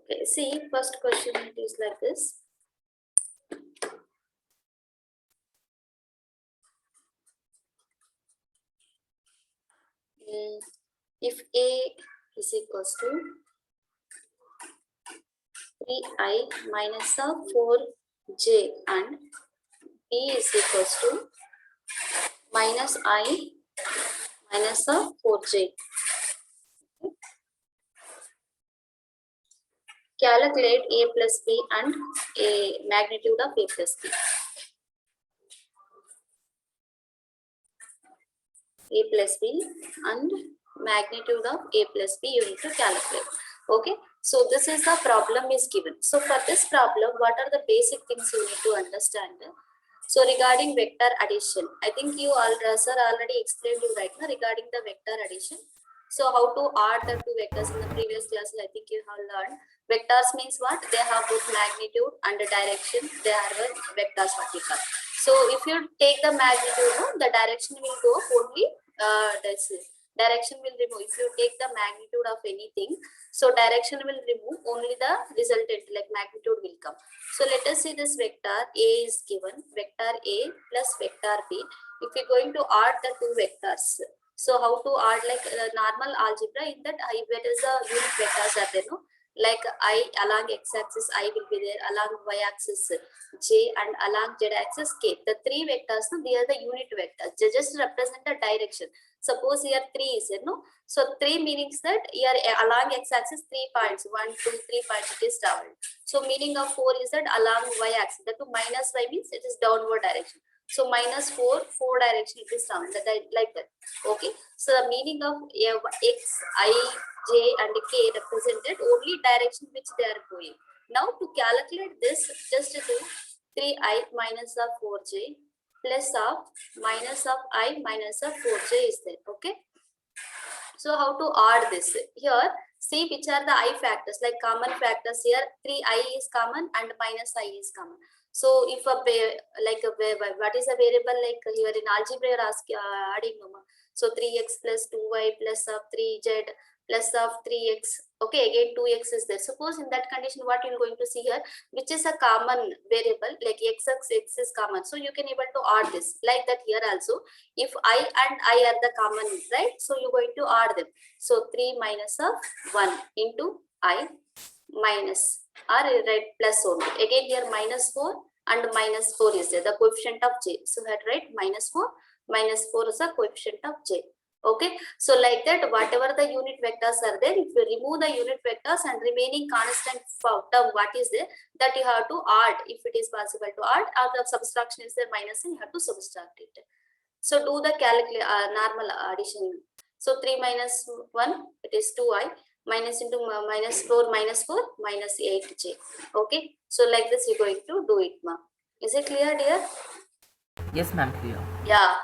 Okay, see, first question it is like this. If A is equals to 3I minus 4J and B is equals to minus I minus 4J. Calculate A plus B and a magnitude of A plus B. A plus B and magnitude of A plus B you need to calculate. Okay, so this is the problem is given. So for this problem, what are the basic things you need to understand? So regarding vector addition, I think you all sir already explained you right now regarding the vector addition. So how to add the two vectors in the previous classes, I think you have learned. Vectors means what? They have both magnitude and direction. They are the vectors what we call. So if you take the magnitude, the direction will go only this direction will remove. If you take the magnitude of anything, so direction will remove, only the resultant like magnitude will come. So let us see this vector A is given, vector A plus vector B. If you're going to add the two vectors, so how to add like normal algebra, in that where is the unit vectors are there, no? Like I along x-axis I will be there, along y-axis J and along z-axis K. The three vectors, no, they are the unit vectors. They just represent the direction. Suppose here 3 is there, no? So 3 meanings that here along x-axis 3 points, 1, 2, 3 points it is traveled. So meaning of 4 is that along y-axis. That to minus y means it is downward direction. So minus 4 direction it is traveled, like that. Okay. So the meaning of x, I, J and K represented only direction which they are going. Now to calculate this, just do 3I minus of 4J plus of minus of I minus of 4J is there. Okay. So how to add this? Here, see which are the I factors, like common factors here. 3I is common and minus I is common. So if what is a variable, like here in algebra you're asking adding, so 3x plus 2y plus of 3z plus of 3x. Okay, again 2x is there. Suppose in that condition, what you're going to see here, which is a common variable, like x is common. So you can able to add this like that here also. If I and I are the common, right? So you're going to add them. So 3 minus of 1 into I minus or right plus only. Again here minus 4 and minus 4 is there, the coefficient of j. So that right minus 4 is the coefficient of j. Okay, so like that, whatever the unit vectors are there, if you remove the unit vectors and remaining constant term what is there, that you have to add if it is possible to add, or the subtraction is there minus and you have to subtract it. So do the normal addition. So 3 minus 1 it is 2i minus into minus 4 minus 8j. Okay, so like this you're going to do it, ma. Is it clear, dear? Yes, ma'am, clear. Yeah.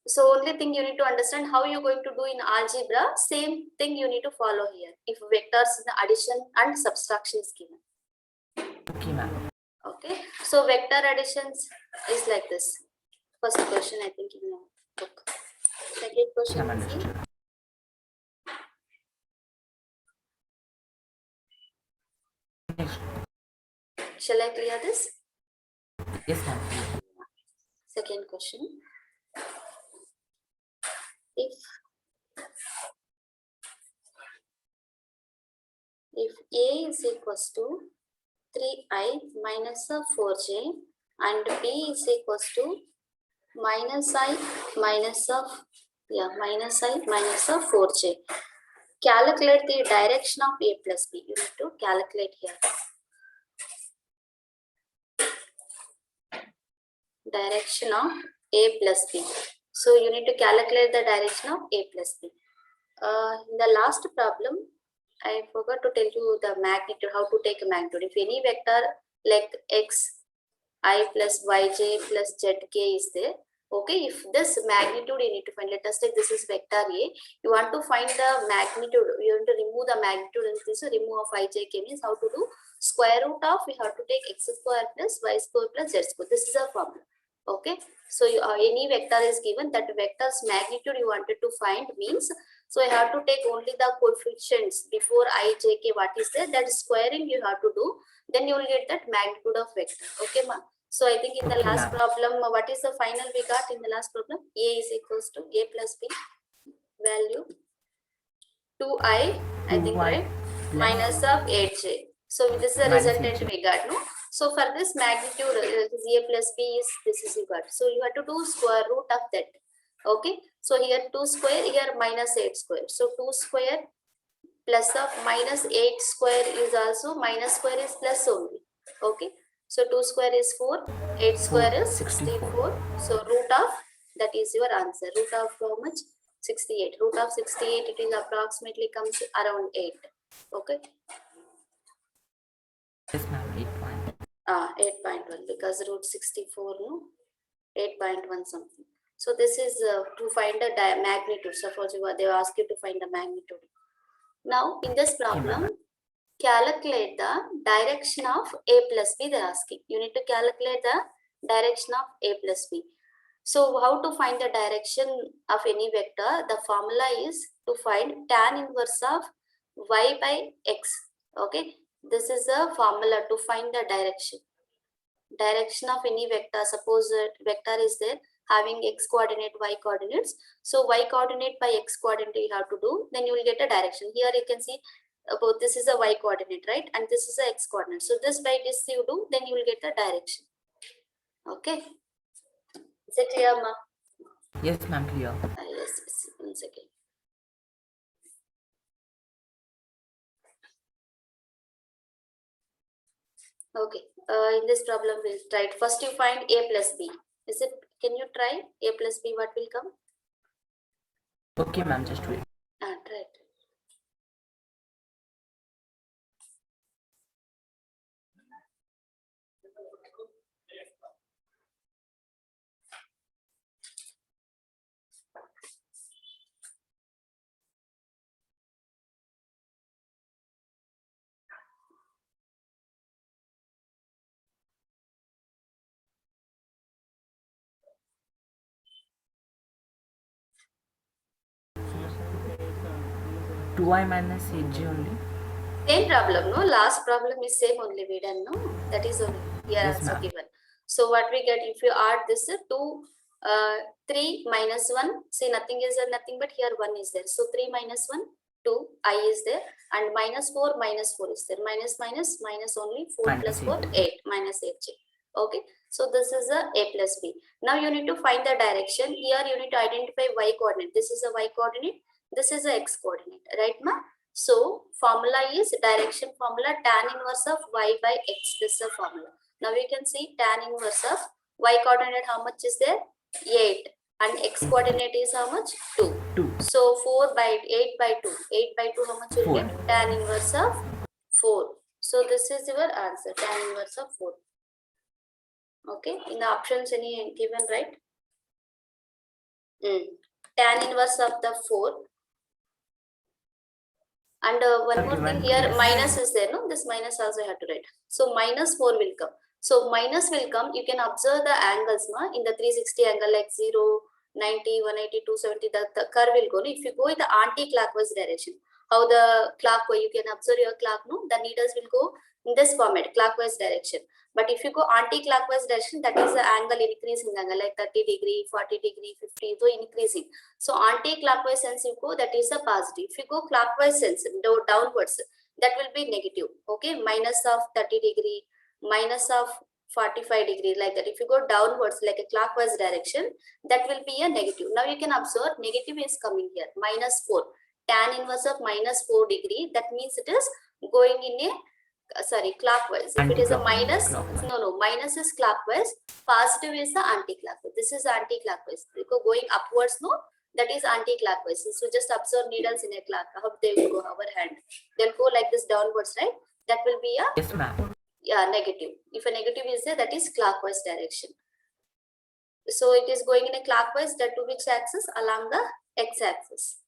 So only thing you need to understand how you're going to do in algebra, same thing you need to follow here. If vectors in the addition and subtraction is given. Okay, ma'am. Okay. So vector additions is like this. First question I think in your book. Second question. Ma'am, Shall I clear this? Yes, ma'am. Second question. If A is equals to 3I minus of 4J and B is equals to minus I minus of 4J. Calculate the direction of A plus B. You need to calculate here. Direction of A plus B. So you need to calculate the direction of A plus B. In the last problem, I forgot to tell you the magnitude, how to take a magnitude. If any vector like x, I plus yj plus zk is there, okay, if this magnitude you need to find, let us take this is vector A, you want to find the magnitude, you want to remove the magnitude, and this remove of ijk means how to do square root of, we have to take x square plus y square plus z square. This is a formula. Okay, so any vector is given, that vector's magnitude you wanted to find means So I have to take only the coefficients before I, j, k, what is there, that squaring you have to do. Then you will get that magnitude of vector. Okay, ma. So I think in the Okay, last ma'am. problem, what is the final we got in the last problem? A is equals to a plus b value 2i, I think, 2y right? plus Minus of 8j. So this is the minus resultant 8j. we got, no? So for this magnitude, a plus b is, this is you got. So you have to do square root of that. Okay. So here 2 square, here minus 8 square. So 2 square plus of minus 8 square is also, minus square is plus only. Okay. So 2 square is 4, 8 square is 64. So root of, that is your answer. Root of how much? 68. Root of 68, it is approximately comes around 8. Okay. Yes, ma'am. 8 point. 8.1, because root 64, no? 8.1 something. So this is to find the magnitude. Suppose they ask you to find the magnitude. Now in this problem, calculate the direction of a plus b. They're asking. You need to calculate the direction of a plus b. So how to find the direction of any vector? The formula is to find tan inverse of y by x. Okay. This is a formula to find the direction. Direction of any vector. Suppose that vector is there having x coordinate, y coordinates. So y coordinate by x coordinate you have to do. Then you will get a direction. Here you can see about this is a y coordinate, right? And this is a x coordinate. So this by this you do, then you will get the direction. Okay. Is it clear, ma? Yes, ma'am. Clear. Yes, yes. 1 second. Okay. In this problem, we'll try it. First, you find a plus b. Is it? Can you try a plus b? What will come? Okay, ma'am. Just wait. Try it. Two y minus 8j only. Same problem, no? Last problem is same only we done, no? That is only here Yes, also ma'am. given. So what we get if you add this 2, 3 minus 1, say nothing is there, nothing but here 1 is there. So 3 minus 1, 2, I is there, and minus 4 is there. Minus minus only 4 Minus plus 4, 8j. 8 minus 8j. Okay. So this is a plus b. Now you need to find the direction. Here you need to identify y coordinate. This is a y coordinate. This is a x coordinate, right, ma? So formula is direction formula tan inverse of y by x. This is the formula. Now we can see tan inverse of y coordinate how much is there? 8. And x coordinate is how much? 2. 2. So 4 by 8 by 2. 8 by 2 how much you 4. get? Tan inverse of 4. So this is your answer. Tan inverse of 4. Okay. In the options any given, right? Tan inverse of the 4. And one more thing here, Yes. minus is there, no? This minus also have to write. So minus 4 will come. So minus will come. You can observe the angles, ma, in the 360 angle like 0, 90, 180, 270. The curve will go. No? If you go in the anti-clockwise direction, how the clockwise you can observe your clock, no? The needles will go in this format, clockwise direction. But if you go anti-clockwise direction, that is the angle increasing angle like 30 degree, 40 degree, 50, so increasing. So anti-clockwise sense you go, that is a positive. If you go clockwise sense, downwards, that will be negative. Okay, minus of 30 degree, minus of 45 degree, like that. If you go downwards like a clockwise direction, that will be a negative. Now you can observe negative is coming here, minus 4. Tan inverse of minus 4 degree, that means it is going in a clockwise. If it is a minus, minus is clockwise, positive is the anti-clockwise. This is anti-clockwise. Because going upwards, no, that is anti-clockwise. So just observe needles in a clock, how they will go, our hand. They'll go like this downwards, right? That will be a Yes, ma'am. negative. If a negative is there, that is clockwise direction. So it is going in a clockwise, that to which axis? Along the x-axis.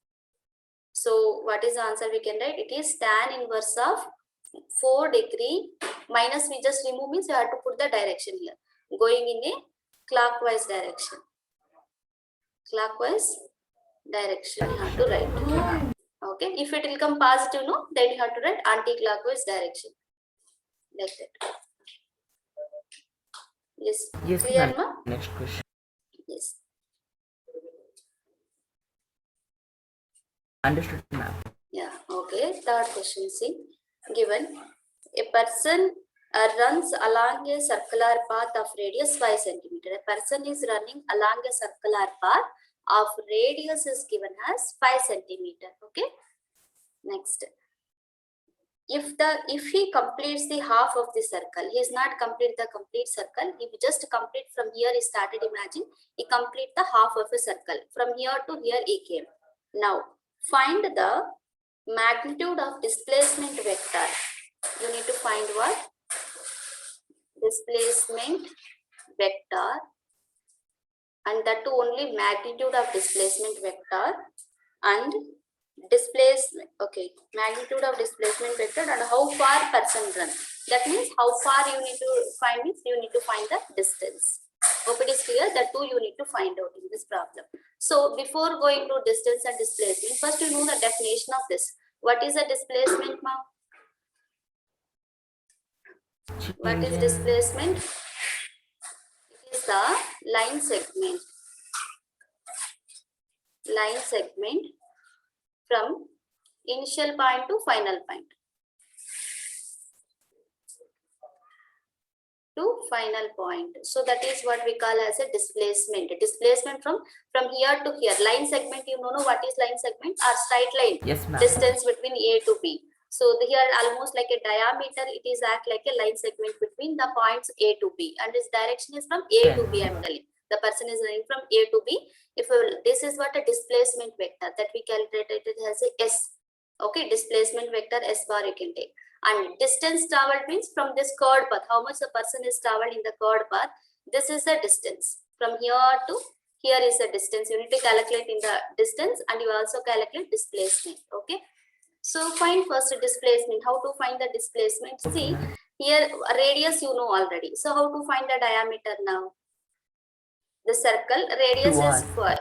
So what is the answer we can write? It is tan inverse of 4 degree minus we just remove means you have to put the direction here. Going in a clockwise direction. Clockwise direction you have to write. Okay, if it will come positive, no, then you have to write anti-clockwise direction, like that. Yes, Yes, clear, ma'am. ma? Next question. Yes. Understood, ma'am. Yeah, okay. Third question, see, given a person runs along a circular path of radius 5 centimeter. A person is running along a circular path of radius is given as 5 centimeter. Okay. Next, if he completes the half of the circle, he is not complete the complete circle. He just complete from here. He started. Imagine he complete the half of a circle from here to here. He came. Now find the magnitude of displacement vector. You need to find what? Displacement vector, and that too only magnitude of displacement vector and displacement. Okay, magnitude of displacement vector and how far person run. That means how far you need to find, means you need to find the distance. Hope it is clear. That too you need to find out in this problem. So before going to distance and displacement, first you know the definition of this. What is a displacement, ma? What is displacement? It is the line segment from initial point to final point. So that is what we call as a displacement. Displacement from here to here. Line segment, you know what is line segment? Or straight line. Yes, ma'am. Distance between A to B. So here almost like a diameter, it is act like a line segment between the points A to B, and its direction is from A to B. I am telling. The person is running from A to B. This is what a displacement vector that we calculated it as a S. Okay, displacement vector S bar you can take. And distance traveled means from this curved path, how much the person is traveled in the curved path. This is the distance. From here to here is the distance. You need to calculate in the distance, and you also calculate displacement. Okay. So find first displacement. How to find the displacement? See here radius you know already. So how to find the diameter now? The circle radius is for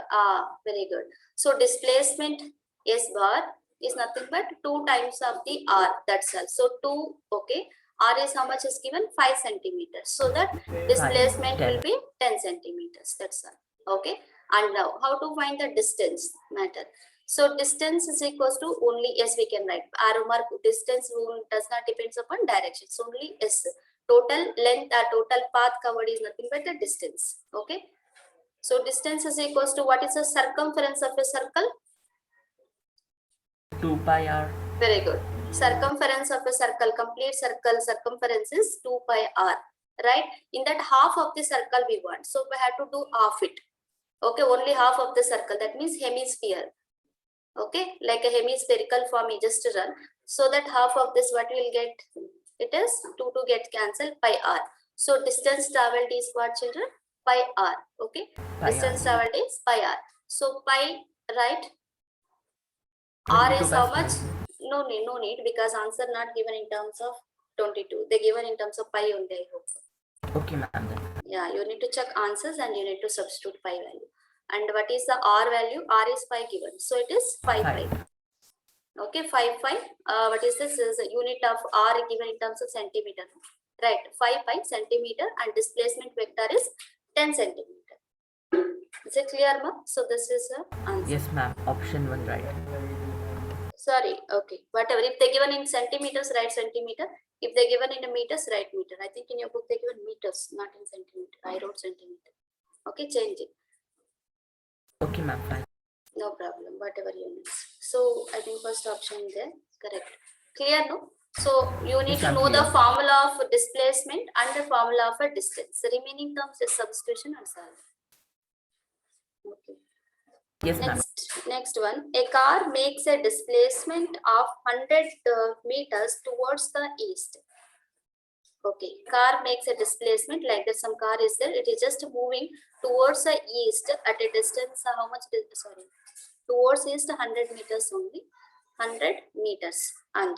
very good. So displacement S bar is nothing but 2 times of the R. That's all. So 2. Okay. R is how much is given? 5 centimeters. So that displacement will be 10 centimeters. That's all. Okay. And now how to find the distance matter? So distance is equals to only S we can write. Arrow mark distance does not depends upon direction. It's only S. Total length or total path covered is nothing but the distance. Okay. So distance is equals to what is the circumference of a circle? 2 pi r. Very good. Circumference of a circle, complete circle circumference is 2 pi r. Right? In that half of the circle we want. So we have to do half it. Okay, only half of the circle. That means hemisphere. Okay, like a hemispherical form you just run. So that half of this what we will get? It is 2 to get cancelled pi r. So distance traveled is what, children? Pi r. Okay, Pi distance r. traveled is pi r. So pi, right? R is how much? No need because answer not given in terms of 22. They given in terms of pi only, I hope. Okay, ma'am. Yeah, you need to check answers and you need to substitute pi value. And what is the R value? R is 5 given. So it is 5 pi. Okay, 5 pi. What is this? Is a unit of R given in terms of centimeter. Right, 5 pi centimeter, and displacement vector is 10 centimeter. Is it clear, ma? So this is the answer. Yes, ma'am. Option 1 right. Sorry, okay, whatever. If they given in centimeters, write centimeter. If they given in a meters, write meter. I think in your book they given meters, not in centimeter. I wrote centimeter. Okay, change it. Okay, ma'am. Fine. No problem, whatever you need. So I think first option there, correct. Clear, no? So you need to know the formula of displacement and the formula of a distance. The remaining terms is substitution and solve. Okay. Yes, ma'am. Next one. A car makes a displacement of 100 meters towards the east. Okay, car makes a displacement like that. Some car is there. It is just moving towards the east at a distance. How much? Sorry, towards east 100 meters only. 100 meters, and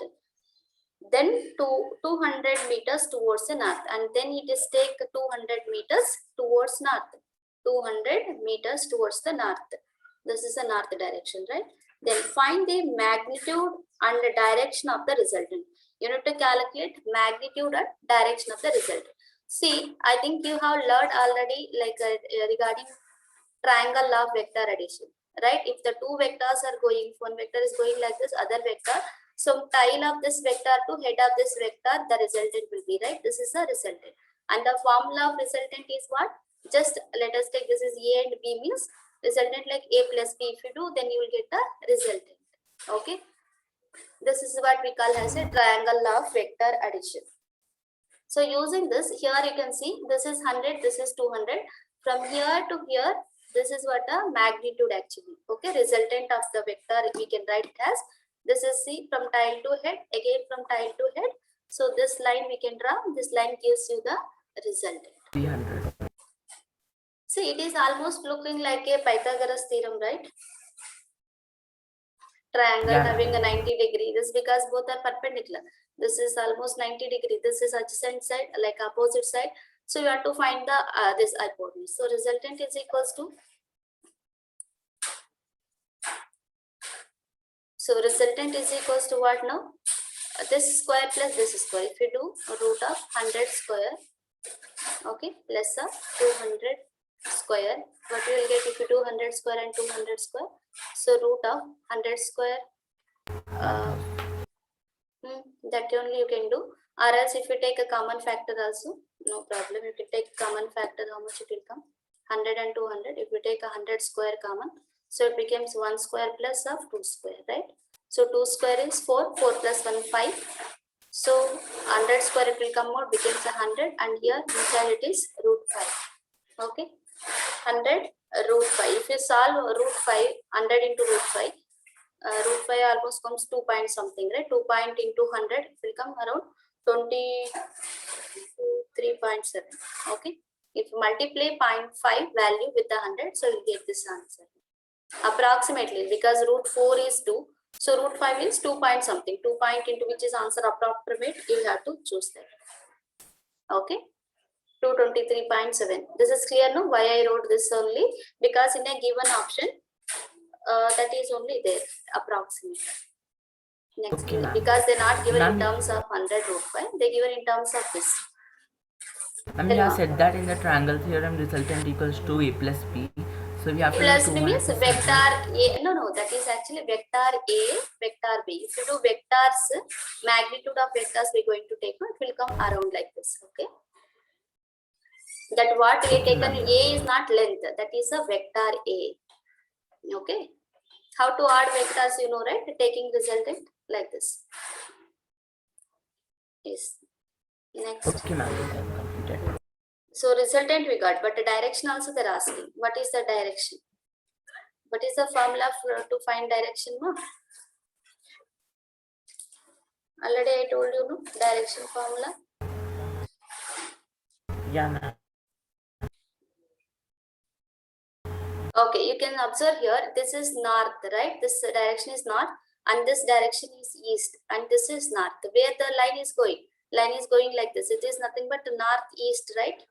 then 200 meters towards the north, and then it is take 200 meters towards north. 200 meters towards the north. This is the north direction, right? Then find the magnitude and the direction of the resultant. You need to calculate magnitude and direction of the resultant. See, I think you have learned already like regarding triangle law of vector addition, right? If the two vectors are going, one vector is going like this, other vector, so tail of this vector to head of this vector, the resultant will be, right? This is the resultant. And the formula of resultant is what? Just let us take this is A and B means resultant like A plus B. If you do, then you will get the resultant. Okay. This is what we call as a triangle law of vector addition. So using this, here you can see this is 100, this is 200. From here to here, this is what a magnitude actually. Okay, resultant of the vector we can write it as. This is see from tile to head, again from tile to head. So this line we can draw. This line gives you the resultant. 300. See, it is almost looking like a Pythagoras theorem, right? Triangle having a 90 degree. This because both are perpendicular. This is almost 90 degree. This is adjacent side, like opposite side. So you have to find the this hypotenuse. So resultant is equals to. So resultant is equals to what now? This square plus this square. If you do root of 100 square, okay, plus of 200 square. What you will get if you do 100 square and 200 square? So root of 100 square. That only you can do. Or else if you take a common factor also, no problem. You can take common factor, how much it will come? 100 and 200. If you take 100 square common, so it becomes 1 square plus of 2 square, right? So 2 square is 4, 4 plus 1, 5. So 100 square it will come out, becomes 100, and here inside it is root 5. Okay, 100 root 5. If you solve root 5, 100 into root 5, root 5 almost comes 2 point something, right? 2 point into 100 it will come around 23.7. Okay, if you multiply 0.5 value with the 100, so you get this answer approximately, because root 4 is 2, so root 5 is 2 point something, 2 point into which is answer approximate, you have to choose that. Okay, 223.7. This is clear, no? Why I wrote this only? Because in a given option, that is only there, approximate. Next, Okay, because they're not given in terms of 100 root 5, they're given in terms of this. I mean, you have said that in the triangle theorem, resultant equals to A plus B. So we have to plus do B means vector A. No, that is actually vector A, vector B. If you do vectors, magnitude of vectors we're going to take, it will come around like this. Okay. That what we taken A is not length, that is a vector A. Okay. How to add vectors, you know, right? Taking resultant like this. Yes. Next. Okay, ma'am. Completed. So resultant we got, but the direction also they're asking. What is the direction? What is the formula to find direction, ma? Already I told you, no? Direction formula. Yeah, ma'am. Okay, you can observe here, this is north, right? This direction is north, and this direction is east, and this is north. Where the line is going? Line is going like this. It is nothing but northeast, right?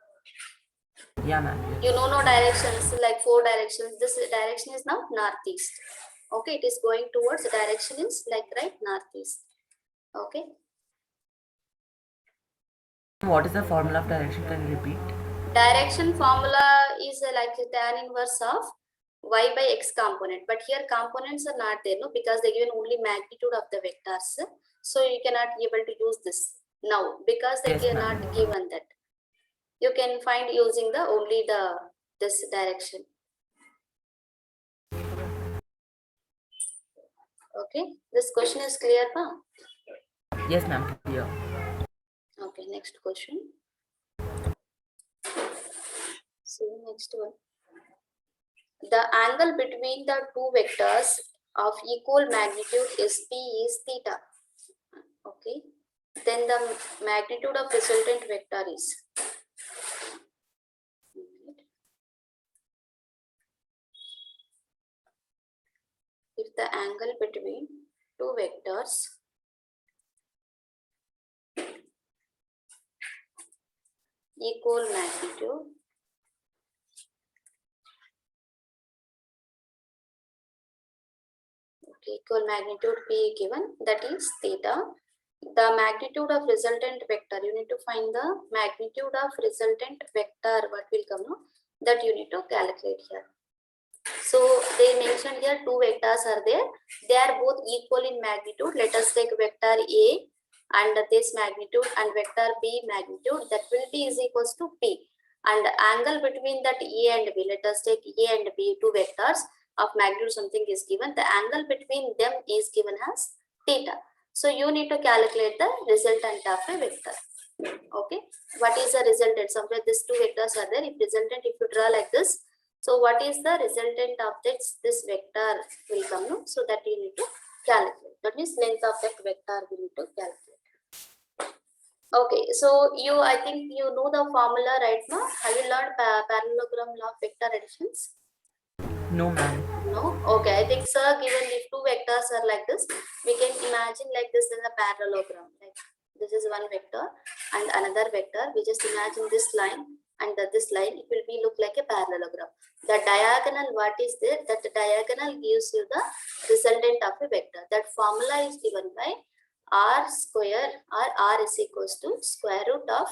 Yeah, ma'am. You know no directions, like 4 directions. This direction is now northeast. Okay, it is going towards, the direction is like right northeast. Okay. What is the formula of direction? Can you repeat? Direction formula is like tan inverse of y by x component, but here components are not there, no, because they given only magnitude of the vectors, so you cannot be able to use this now because they cannot given that. You can find using the only the this direction. Okay, this question is clear, huh? Yes, ma'am. Clear. Okay, next question. So next one. The angle between the two vectors of equal magnitude SP is theta. Okay. Then the magnitude of resultant vector is. If the angle between two vectors equal magnitude equal magnitude P given, that is theta. The magnitude of resultant vector, you need to find the magnitude of resultant vector, what will come, no? That you need to calculate here. So they mentioned here two vectors are there. They are both equal in magnitude. Let us take vector A and this magnitude and vector B magnitude, that will be is equals to P. And the angle between that A and B, let us take A and B, two vectors of magnitude something is given. The angle between them is given as theta. So you need to calculate the resultant of a vector. Okay, what is the resultant? Somewhere these two vectors are there. If resultant, if you draw like this, so what is the resultant of this vector will come, no? So that you need to calculate. That means length of that vector we need to calculate. Okay, so I think you know the formula right now. Have you learned parallelogram law of vector additions? No, ma'am. No? Okay, I think sir, given if two vectors are like this, we can imagine like this is a parallelogram. Like this is one vector and another vector. We just imagine this line and this line, it will be look like a parallelogram. The diagonal, what is there? That the diagonal gives you the resultant of a vector. That formula is given by r square, or r is equals to square root of,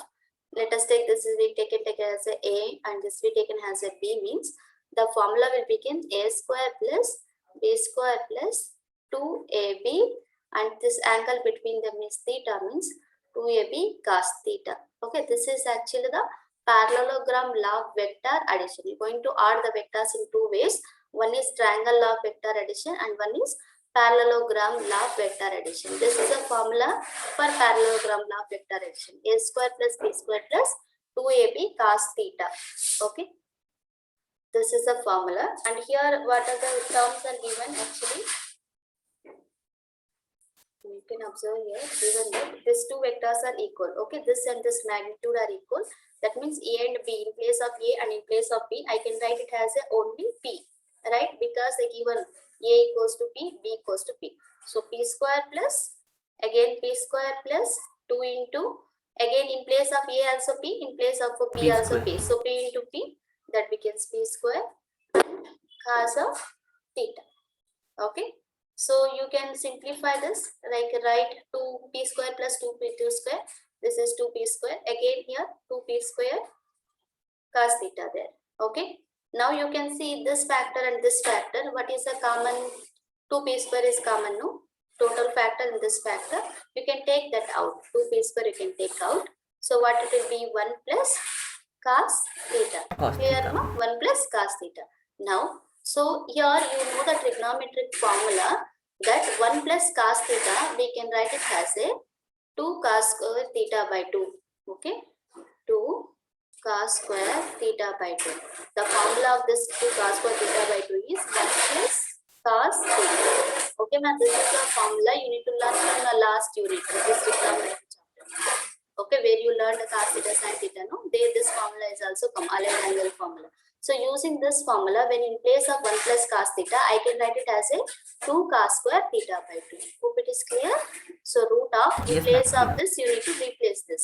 let us take this is we take as a and this we taken as a b, means the formula will become a square plus b square plus 2ab, and this angle between them is theta, means 2ab cos theta. Okay, this is actually the parallelogram law of vector addition. You're going to add the vectors in two ways. One is triangle law of vector addition and one is parallelogram law of vector addition. This is a formula for parallelogram law of vector addition. A square plus b square plus 2ab cos theta. Okay, this is a formula, and here what are the terms are given actually. You can observe here, given that these two vectors are equal. Okay, this and this magnitude are equal. That means A and B, in place of A and in place of B, I can write it as only P, right? Because they given A equals to P, B equals to P. So P square plus, again P square plus 2 into, again in place of A also P, in place of P also P. So P into P, that becomes P square and cos of theta. Okay. So you can simplify this, like write 2p square plus 2p2 square. This is 2p square. Again here 2p square cos theta there. Okay. Now you can see this factor and this factor. What is the common? 2p square is common, no? Total factor in this factor. You can take that out. 2p square you can take out. So what it will be? 1 plus cos theta. Here no? 1 plus cos theta. Now, so here you know the trigonometric formula, that 1 plus cos theta, we can write it as a 2 cos square theta by 2. Okay, 2 cos square theta by 2. The formula of this 2 cos square theta by 2 is 1 plus cos theta. Okay, ma'am, this is the formula you need to learn from the last unit. This is trigonometry chapter. Okay, where you learned the cos theta, sin theta, no? There this formula is also come, aligned angle formula. So using this formula, when in place of 1 plus cos theta, I can write it as a 2 cos square theta by 2. Hope it is clear. So root of, in place of this, you need to replace this.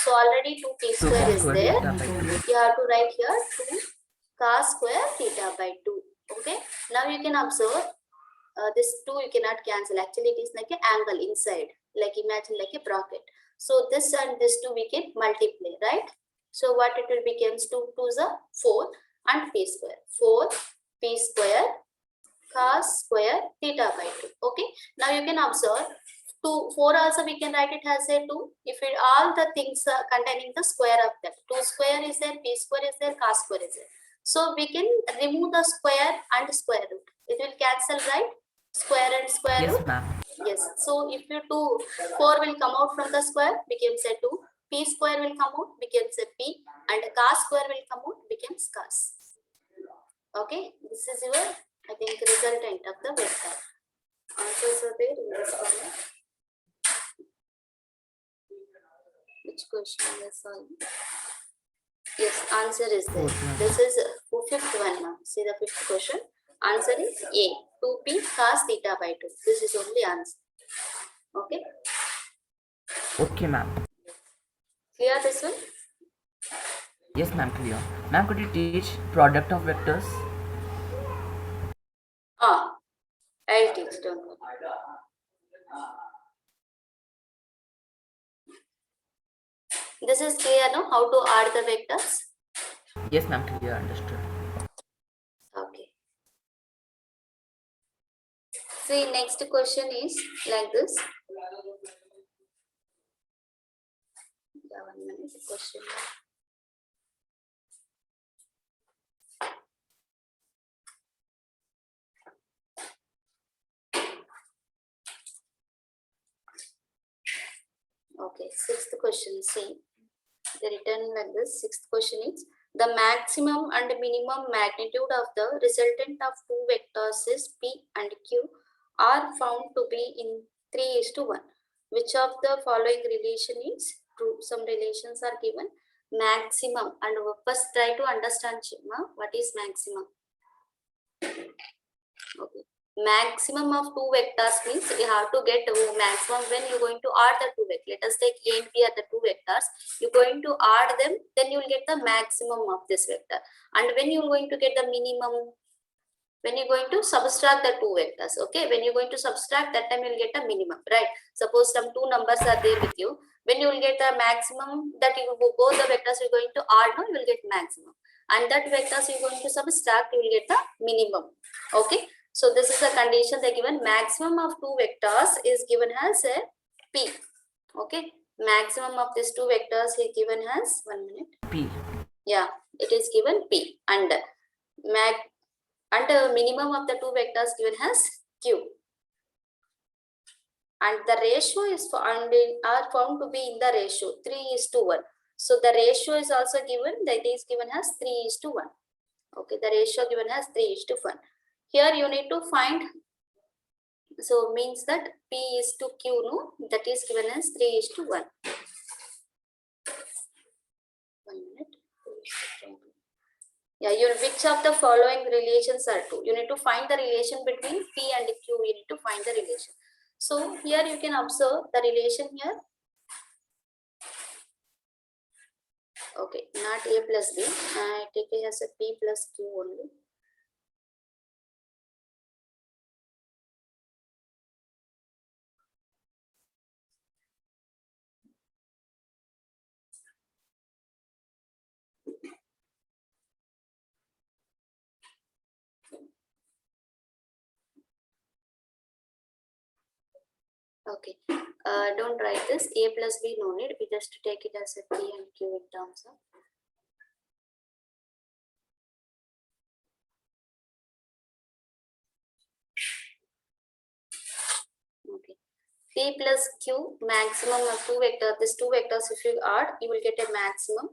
So already 2p square is there. You have to write here 2 cos square theta by 2. Okay. Now you can observe this 2 you cannot cancel. Actually, it is like an angle inside. Like imagine like a bracket. So this and this 2 we can multiply, right? So what it will becomes 2 2 is a 4 and p square. 4 p square cos square theta by 2. Okay. Now you can observe 2, 4 also we can write it as a 2. If it, all the things are containing the square of that. 2 square is there, p square is there, cos square is there. So we can remove the square and square root. It will cancel, right? Square and square root. Yes, ma'am. Yes. So if you 4 will come out from the square, becomes a 2. P square will come out, becomes a p, and cos square will come out, becomes cos. Okay, this is your, I think, resultant of the vector. Answers are there in this formula. Which question is solving? Yes, answer is there. This is 5th one now. See the 5th question. Answer is A, 2p cos theta by 2. This is only answer. Okay. Okay, ma'am. Clear this one? Yes, ma'am, clear. Ma'am, could you teach product of vectors? I'll teach, don't worry. This is clear, no? How to add the vectors? Yes, ma'am, clear, understood. Okay. See, next question is like this. Yeah, 1 minute. Question. Okay, sixth question. See, the written like this. Sixth question is the maximum and minimum magnitude of the resultant of two vectors is P and Q are found to be in 3:1. Which of the following relation is true? Some relations are given. Maximum, and first try to understand, Chima, what is maximum. Okay. Maximum of two vectors means you have to get maximum when you're going to add the two vectors. Let us take A and B are the two vectors. You're going to add them, then you'll get the maximum of this vector. And when you're going to get the minimum, when you're going to subtract the two vectors, okay? When you're going to subtract, that time you'll get a minimum, right? Suppose some two numbers are there with you. When you will get the maximum that you both the vectors you're going to add, no, you will get maximum. And that vectors you're going to subtract, you will get the minimum, okay? So this is the condition they given. Maximum of two vectors is given as a P, okay? Maximum of these two vectors is given as 1 minute. P. Yeah, it is given P, and minimum of the two vectors given as Q. And the ratio is found are found to be in the ratio 3:1. So the ratio is also given, that is given as 3:1. Okay, the ratio given as 3:1. Here you need to find, so means that P is to Q, no, that is given as 3:1. 1 minute. Yeah, which of the following relations are true? You need to find the relation between P and Q. You need to find the relation. So here you can observe the relation here. Okay, not A plus B. I take it as a P plus Q only. Okay, don't write this A plus B, no need. We just take it as a P and Q in terms of. Okay, P plus Q, maximum of two vectors. These two vectors, if you add, you will get a maximum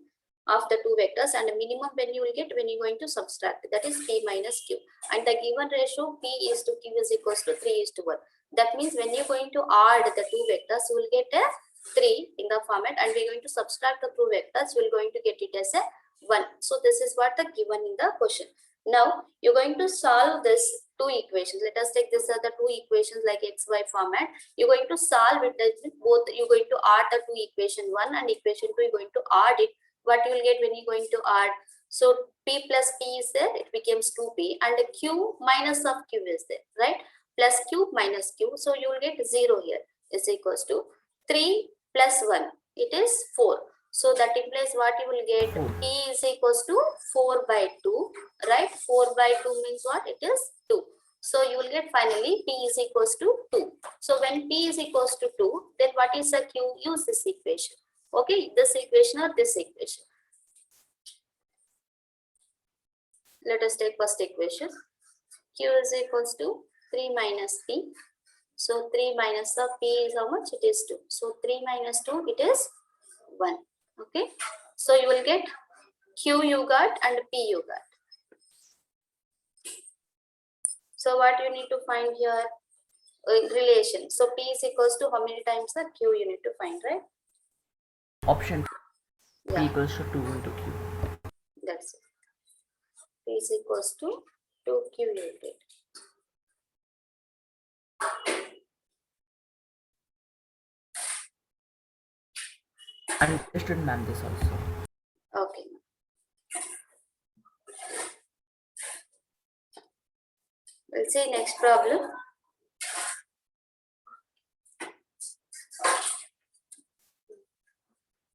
of the two vectors, and a minimum when you will get when you're going to subtract, that is P minus Q. And the given ratio P is to Q is equals to 3:1. That means when you're going to add the two vectors, you will get a 3 in the format, and we're going to subtract the two vectors, we're going to get it as a 1. So this is what the given in the question. Now you're going to solve this two equations. Let us take this as the two equations like XY format. You're going to solve it with both. You're going to add the two equation 1 and equation 2. You're going to add it. What you will get when you're going to add? So P plus P is there, it becomes 2P, and the Q minus of Q is there, right? Plus Q minus Q, so you will get 0 here is equals to 3 plus 1, it is 4. So that implies what you will get, P is equals to 4 by 2, right? 4 by 2 means what? It is 2. So you will get finally P is equals to 2. So when P is equals to 2, then what is the Q? Use this equation. Okay, this equation or this equation. Let us take first equation. Q is equals to 3 minus P. So 3 minus of P is how much? It is 2. So 3 minus 2, it is 1. Okay. So you will get Q you got and P you got. So what you need to find here? Relation. So P is equals to how many times the Q you need to find, right? Option P Yeah. equals to 2 into Q. That's it. P is equals to 2Q you will get. Understood, ma'am, this also. Okay. We'll see next problem.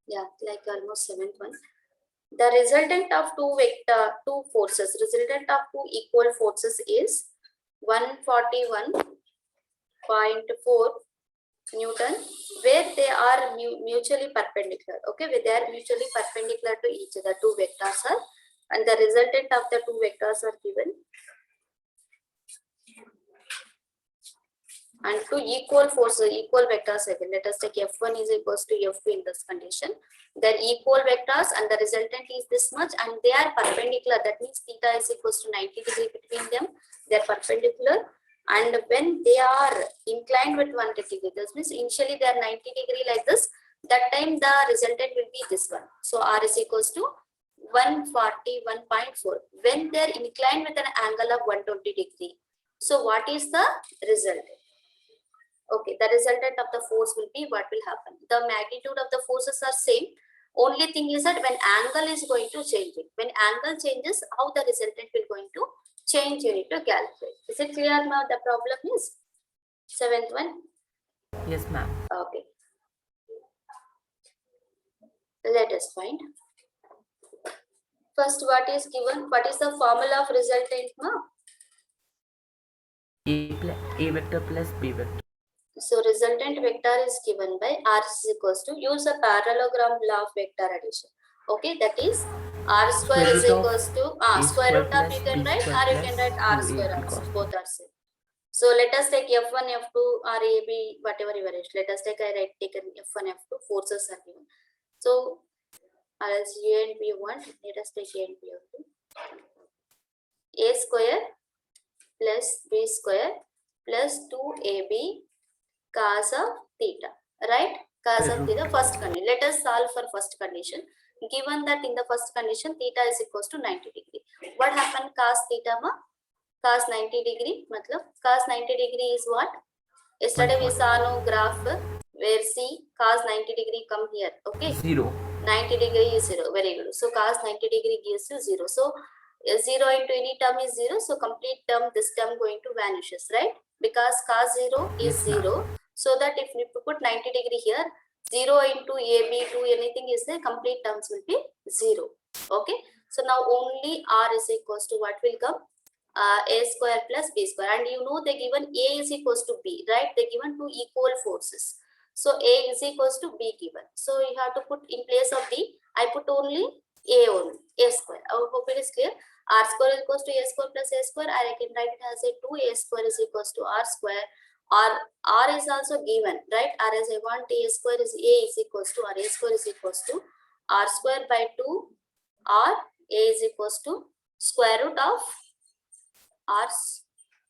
Yeah, like almost seventh one. The resultant of two forces, resultant of two equal forces is 141.4 Newton, where they are mutually perpendicular. Okay, where they are mutually perpendicular to each other. Two vectors are, and the resultant of the two vectors are given. And two equal forces, equal vectors again. Let us take F1 is equals to F2 in this condition. They're equal vectors and the resultant is this much and they are perpendicular. That means theta is equals to 90 degree between them. They're perpendicular. And when they are inclined with 180 degree, this means initially they are 90 degree like this. That time the resultant will be this one. So R is equals to 141.4. When they are inclined with an angle of 120 degree. So what is the result? Okay, the resultant of the force will be what will happen. The magnitude of the forces are same. Only thing is that when angle is going to change it. When angle changes, how the resultant will going to change, you need to calculate. Is it clear now? The problem is seventh one. Yes, ma'am. Okay. Let us find. First, what is given? What is the formula of resultant, ma'am? A vector plus B vector. So resultant vector is given by R is equals to, use a parallelogram law of vector addition. Okay, that is R square is equals to square root of you can write, or you can write R square also. Both are same. So let us take F1, F2, or AB, whatever you wish. Let us take take F1, F2, forces are given. So as A and B want, let us take A and B only. A square plus B square plus 2AB cos of theta, right? Cos of theta, first condition. Let us solve for first condition. Given that in the first condition, theta is equals to 90 degree. What happened cos theta ma? Cos 90 degree, matlab cos 90 degree is what? Yesterday we saw no graph where see cos 90 degree come here, okay? 0. 90 degree is 0, very good. So cos 90 degree gives you 0. So 0 into any term is 0. So complete term, this term going to vanishes, right? Because cos 0 is 0. So that if you put 90 degree here, 0 into AB to anything is there, complete terms will be 0. Okay. So now only R is equals to what will come? A square plus B square. And you know they given A is equals to B, right? They given two equal forces. So A is equals to B given. So you have to put in place of B, I put only A only, A square. I hope it is clear. R square is equals to A square plus A square. I can write it as a 2A square is equals to R square. Or R is also given, right? R as I want A square is A is equals to R. A square is equals to R square by 2 or A is equals to square root of R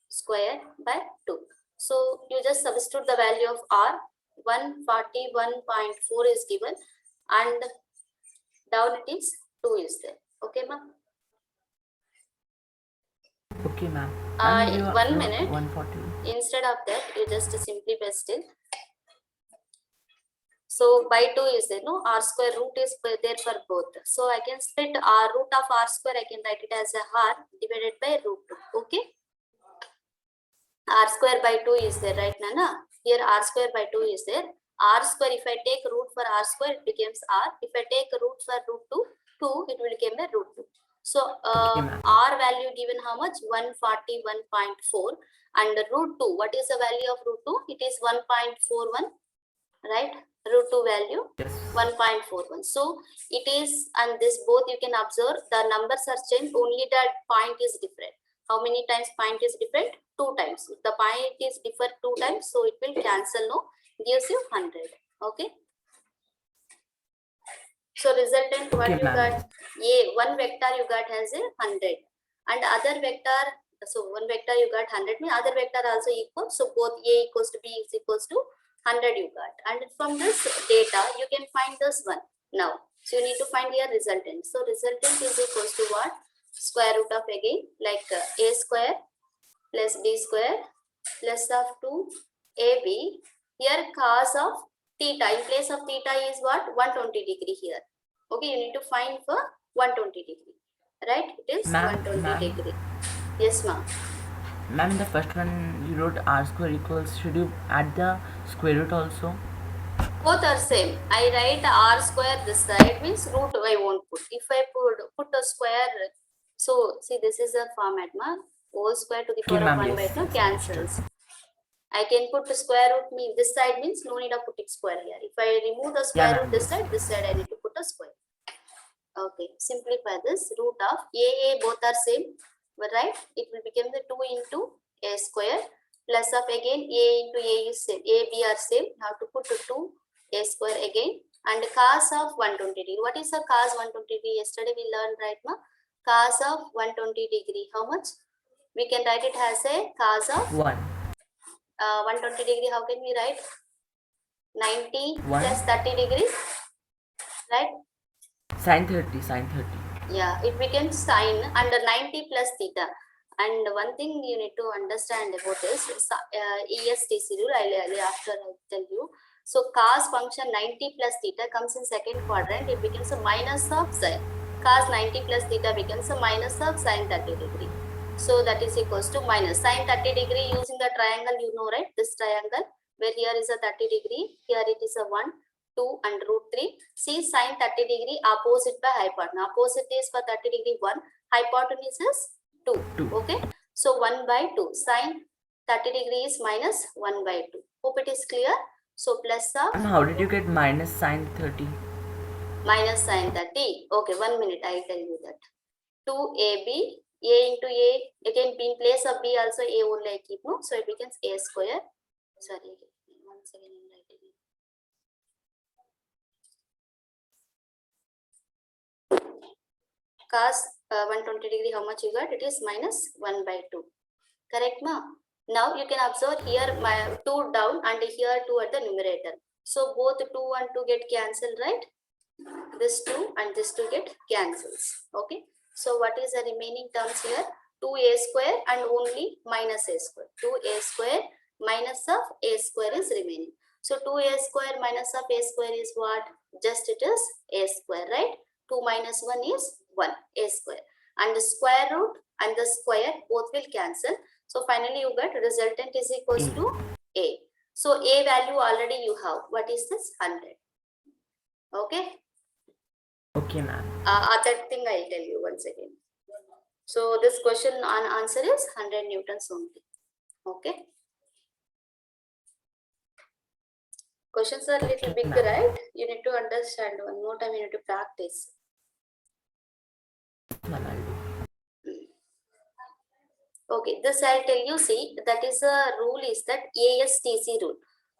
square by 2. So you just substitute the value of R. 141.4 is given and down it is 2 is there. Okay, ma'am? Okay, ma'am. 1 minute. 140. Instead of that, you just simply paste it. So by 2 is there, no? R square root is there for both. So I can split R root of R square, I can write it as a R divided by root 2. Okay? R square by 2 is there, right, Nana? Here R square by 2 is there. R square, if I take root for R square, it becomes R. If I take root for root 2, it will become a root 2. So R value given how much? 141.4. And root 2, what is the value of root 2? It is 1.41, right? Root 2 value, yes. 1.41. So it is, and this both you can observe, the numbers are changed, only that point is different. How many times point is different? 2 times. If the point is different 2 times, so it will cancel, no? Gives you 100. Okay. So resultant, what you got? One vector you got has a 100. And other vector, so one vector you got 100, means other vector also equal. So both A equals to B is equals to 100 you got. And from this data, you can find this one now. So you need to find your resultant. So resultant is equals to what? Square root of again, like A square plus B square plus of 2AB. Here cos of theta, in place of theta is what? 120 degree here. Okay, you need to find for 120 degree. Right? It is 120 degree. Yes, ma'am. Ma'am, the first one you wrote R square equals, should you add the square root also? Both are same. I write r square this side means root I won't put. If I put a square, so see this is a format ma. Whole square to the Okay, power of ma'am. 1 by Yes, 2 yes, cancels. understood. I can put the square root mean this side means no need of putting square here. If I remove the square Yeah, root ma'am. this Yes, side I yes. need to put a square. Okay, simplify this. Root of a both are same, but right? It will become the 2 into a square plus of again a into a is same. A b are same. Now to put the 2 a square again and cos of 120 degree. What is the cos 120 degree? Yesterday we learned, right, ma? Cos of 120 degree. How much? We can write it as a cos of 1. 120 degree. How can we write? 90 1. plus 30 degrees, right? Sine 30, sine 30. Yeah, it becomes sine under 90 plus theta. And one thing you need to understand about this ESTC rule, after I'll tell you. So cos function 90 plus theta comes in second quadrant. It becomes a minus of sine. Cos 90 plus theta becomes a minus of sine 30 degree. So that is equals to minus sine 30 degree using the triangle, you know, right? This triangle where here is a 30 degree, here it is a 1, 2 and root 3. See sine 30 degree opposite by hypotenuse. Opposite is for 30 degree 1, hypotenuse is 2. 2. Okay. So 1 by 2. Sine 30 degree is minus 1 by 2. Hope it is clear. So plus of. And how did you get minus sine 30? Minus sine 30. Okay, 1 minute. I tell you that. 2ab. A into A. Again, in place of B also A only I keep. No? So it becomes A square. Sorry. 1 second. I'm writing it. Cos 120 degree, how much you got? It is minus 1 by 2. Correct, ma? Now you can observe here my 2 down and here 2 at the numerator. So both 2 and 2 get cancelled, right? This 2 and this 2 get cancels. Okay. So what is the remaining terms here? 2a square and only minus a square. 2a square minus of a square is remaining. So 2a square minus of a square is what? Just it is a square, right? 2 minus 1 is 1, a square. And the square root and the square both will cancel. So finally you get resultant is equals to a. So a value already you have. What is this? 100. Okay. Okay, ma'am. Other thing I'll tell you once again. So this question answer is 100 newtons only. Okay. Questions are little big, right? You need to understand. One more time you need to practice. Ma'am, I'll do. Okay, this I'll tell you. See, that is a rule is that ASTC rule.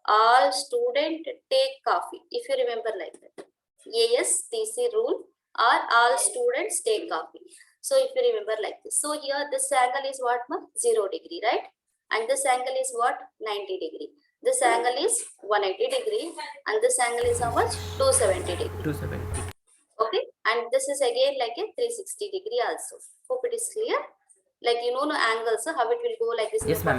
All student take coffee. If you remember like that. ASTC rule or all students take coffee. So if you remember like this. So here this angle is what? 0 degree, right? And this angle is what? 90 degree. This angle is 180 degree and this angle is how much? 270 degree. 270. Okay, and this is again like a 360 degree also. Hope it is clear. Like you know no angles, so how it will go like this. Yes, ma'am.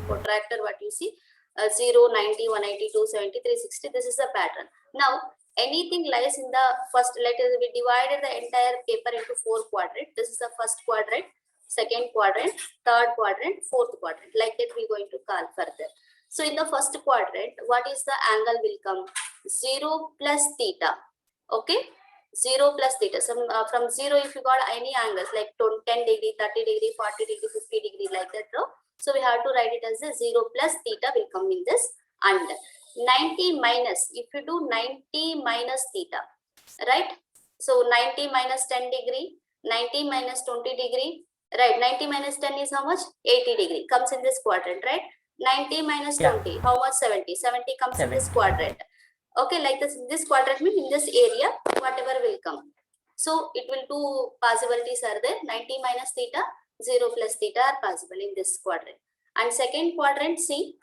Protractor, what you see, 0, 90, 180, 270, 360. This is the pattern. Now anything lies in the first, let us we divided the entire paper into 4 quadrants. This is the first quadrant, second quadrant, third quadrant, fourth quadrant. Like that we're going to call further. So in the first quadrant, what is the angle will come? 0 plus theta. Okay. 0 plus theta. From 0 if you got any angles like 10 degree, 30 degree, 40 degree, 50 degree like that. No? So we have to write it as a 0 plus theta will come in this and 90 minus, if you do 90 minus theta, right? So 90 minus 10 degree, 90 minus 20 degree, right? 90 minus 10 is how much? 80 degree comes in this quadrant, right? 90 minus 20, how much? 70. 70 comes in this quadrant. Okay, like this quadrant means in this area, whatever will come. So it will two possibilities are there. 90 minus theta, 0 plus theta are possible in this quadrant. And second quadrant, see,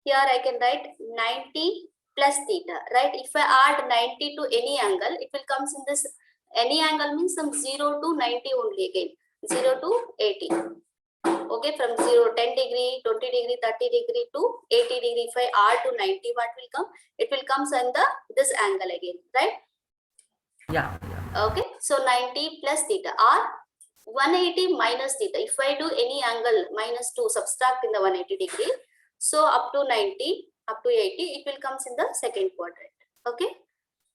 here I can write 90 plus theta, right? If I add 90 to any angle, it will comes in this, any angle means from 0 to 90 only again, 0 to 80. Okay, from 0, 10 degree, 20 degree, 30 degree to 80 degree. If I add to 90, what will come? It will come under this angle again, right? Yeah. Okay, so 90 plus theta or 180 minus theta. If I do any angle minus 2, subtract in the 180 degree. So up to 90, up to 80, it will comes in the second quadrant. Okay,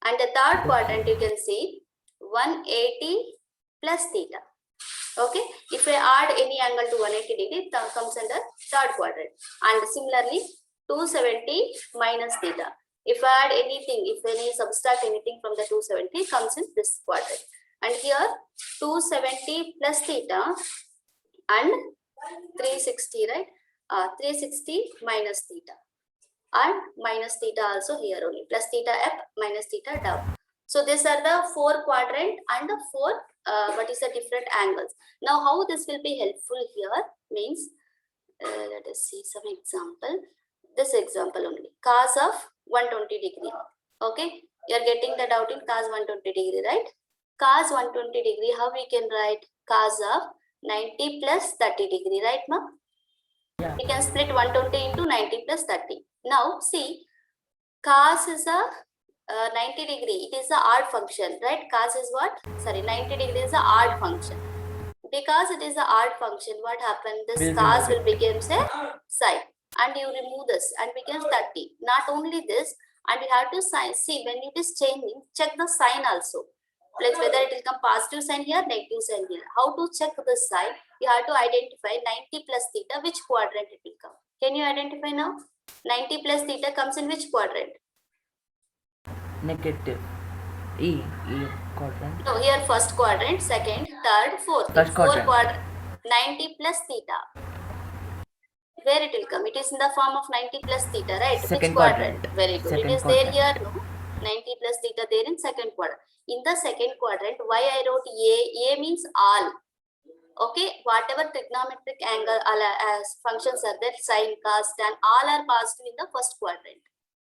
and the third quadrant you can see 180 plus theta. Okay, if I add any angle to 180 degree, that comes under third quadrant. And similarly 270 minus theta, if I add anything, if any subtract anything from the 270, comes in this quadrant. And here 270 plus theta and 360, right? 360 minus theta, and minus theta also here only, plus theta up minus theta down. So these are the four quadrant and the four what is the different angles. Now how this will be helpful here means, let us see some example. This example only, cos of 120 degree. Okay, you are getting the doubt in cos 120 degree, right? Cos 120 degree, how we can write? Cos of 90 plus 30 degree, right, ma? Yeah. We can split 120 into 90 plus 30. Now see, cos is a 90 degree, it is a odd function, right? Cos is what? Sorry, 90 degree is a odd function. Because it is a odd function, what happened? This cos will become say sine, and you remove this and becomes 30. Not only this, and you have to see when it is changing, check the sign also. Like whether it will come positive sign here, negative sign here. How to check the sign? You have to identify 90 plus theta, which quadrant it will come. Can you identify now? 90 plus theta comes in which quadrant? Negative. E quadrant. No, here first quadrant, second, third, fourth. First Four quadrant. 90 plus theta. Where it will come? It is in the form of 90 plus theta, right? Second Which quadrant? quadrant. Very good. Second it is quadrant. there here, no? 90 plus theta there in second quadrant. In the second quadrant, why I wrote A? A means all. Okay, whatever trigonometric angle as functions are there, sine, cos, tan, all are positive in the first quadrant.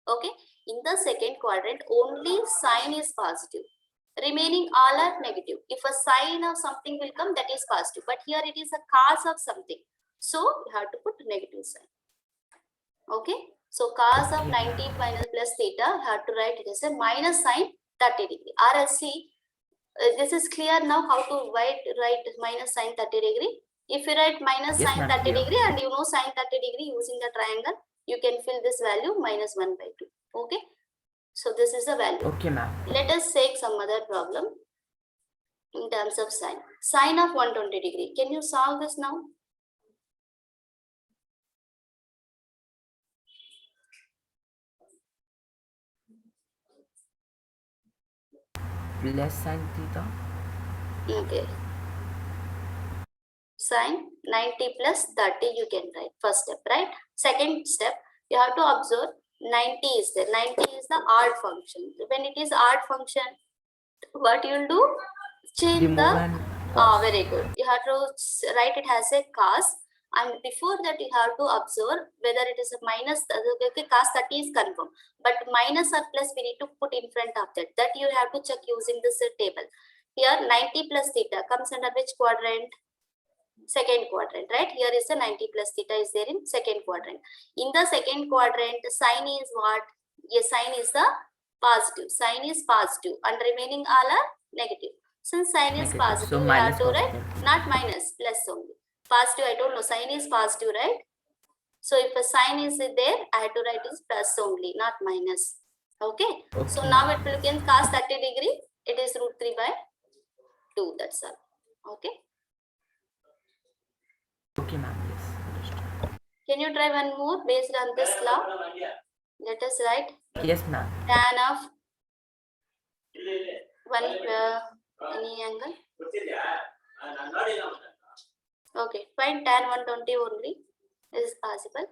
Okay, in the second quadrant, only sine is positive. Remaining all are negative. If a sine of something will come, that is positive. But here it is a cos of something. So you have to put negative sign. Okay. So cos of 90 minus plus theta, you have to write it as a minus sine 30 degree. RSC, this is clear now how to write minus sine 30 degree. If you write minus Yes, sine ma'am, 30 clear. degree and you know sine 30 degree using the triangle, you can fill this value minus 1 by 2. Okay. So this is the value. Okay, ma'am. Let us take some other problem in terms of sine. Sine of 120 degree. Can you solve this now? Plus sine theta. Okay. Sine 90 plus 30 you can write. First step, right? Second step, you have to observe 90 is there. 90 is the odd function. When it is odd function, what you will do? Change Remove the and cos. very good. You have to write it as a cos, and before that you have to observe whether it is a minus. Okay, cos 30 is confirmed, but minus or plus we need to put in front of that. That you have to check using this table. Here 90 plus theta comes under which quadrant? Second quadrant, right? Here is the 90 plus theta is there in second quadrant. In the second quadrant, sine is what? Yes, sine is the positive. Sine is positive and remaining all are negative. Since sine is Negative. positive, So we have minus to write positive. not minus, plus only. Positive, I don't know, sine is positive, right? So if a sine is there, I have to write is plus only, not minus. Okay. So Okay. now it will become cos 30 degree. It is root 3 by 2. That's all. Okay. Okay, ma'am. Yes. Understood. Can you try one more based on this law? Let us write Yes, ma'am. tan of one any angle. Okay, find tan 120 only is possible.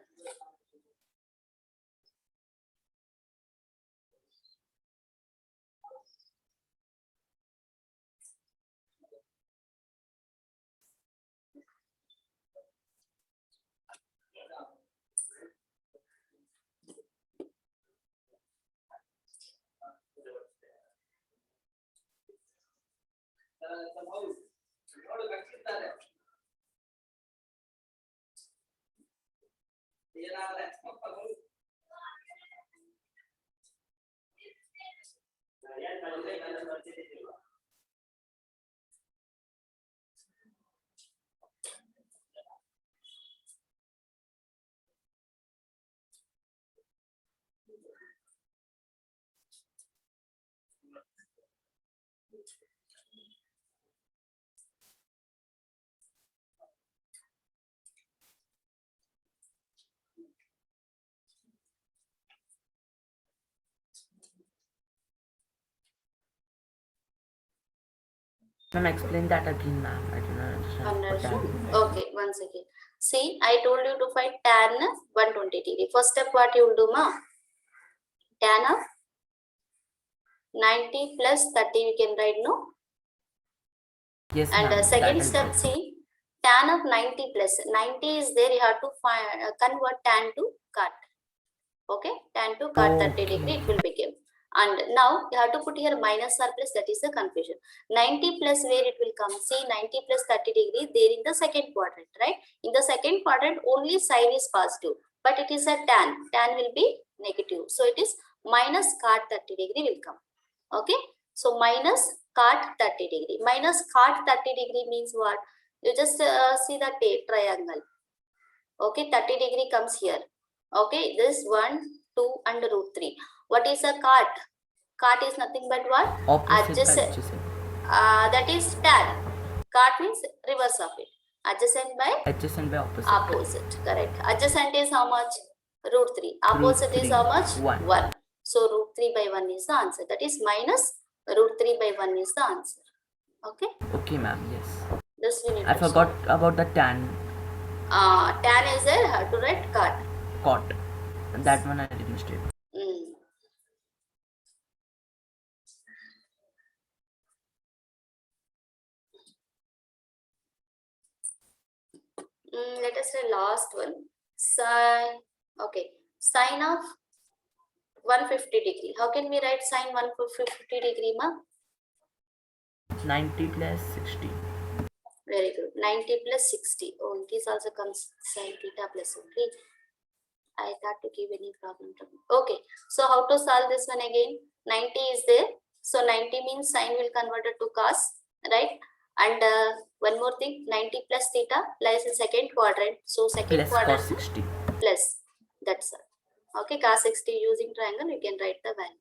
Ma'am, explain that again, ma'am. I do not understand what that Understood? means. Okay, once again. See, I told you to find tan 120 degree. First step, what you will do, ma? Tan of 90 plus 30, we can write, no? Yes, And ma'am. second that step, see, tan of 90 plus 90 is there. You have to find convert tan to cot. Okay, tan to cot 30 degree, it will become. And now you have to put here minus or plus, that is the confusion. 90 plus where it will come? See, 90 plus 30 degree there in the second quadrant, right? In the second quadrant, only sign is positive, but it is a tan. Tan will be negative. So it is minus cot 30 degree will come. Okay, so minus cot 30 degree. Minus cot 30 degree means what? You just see the triangle. Okay, 30 degree comes here. Okay, this 1, 2 and root 3. What is a cot? Cot is nothing but what? opposite by Adjacent. adjacent. That is tan. Cot means reverse of it. Adjacent by Adjacent by opposite. opposite. Correct. Adjacent is how much? Root 3. Opposite Root is how 3, much? 1. 1. So root 3 by 1 is the answer. That is minus root 3 by 1 is the answer. Okay. Okay, ma'am. Yes. This we need I to forgot about the tan. tan is there. How to write cot? Cot. That one I did mistake. Let us say last one. Sine. Okay. Sine of 150 degree. How can we write sine 150 degree, ma? 90 plus 60. Very good. 90 plus 60. Oh, it is also comes sine theta plus 1. I thought to give any problem. Okay. So how to solve this one again? 90 is there. So 90 means sine will convert it to cos, right? And one more thing, 90 plus theta lies in second quadrant. So second Plus quadrant cos 60. plus. That's all. Okay, cos 60 using triangle, you can write the value.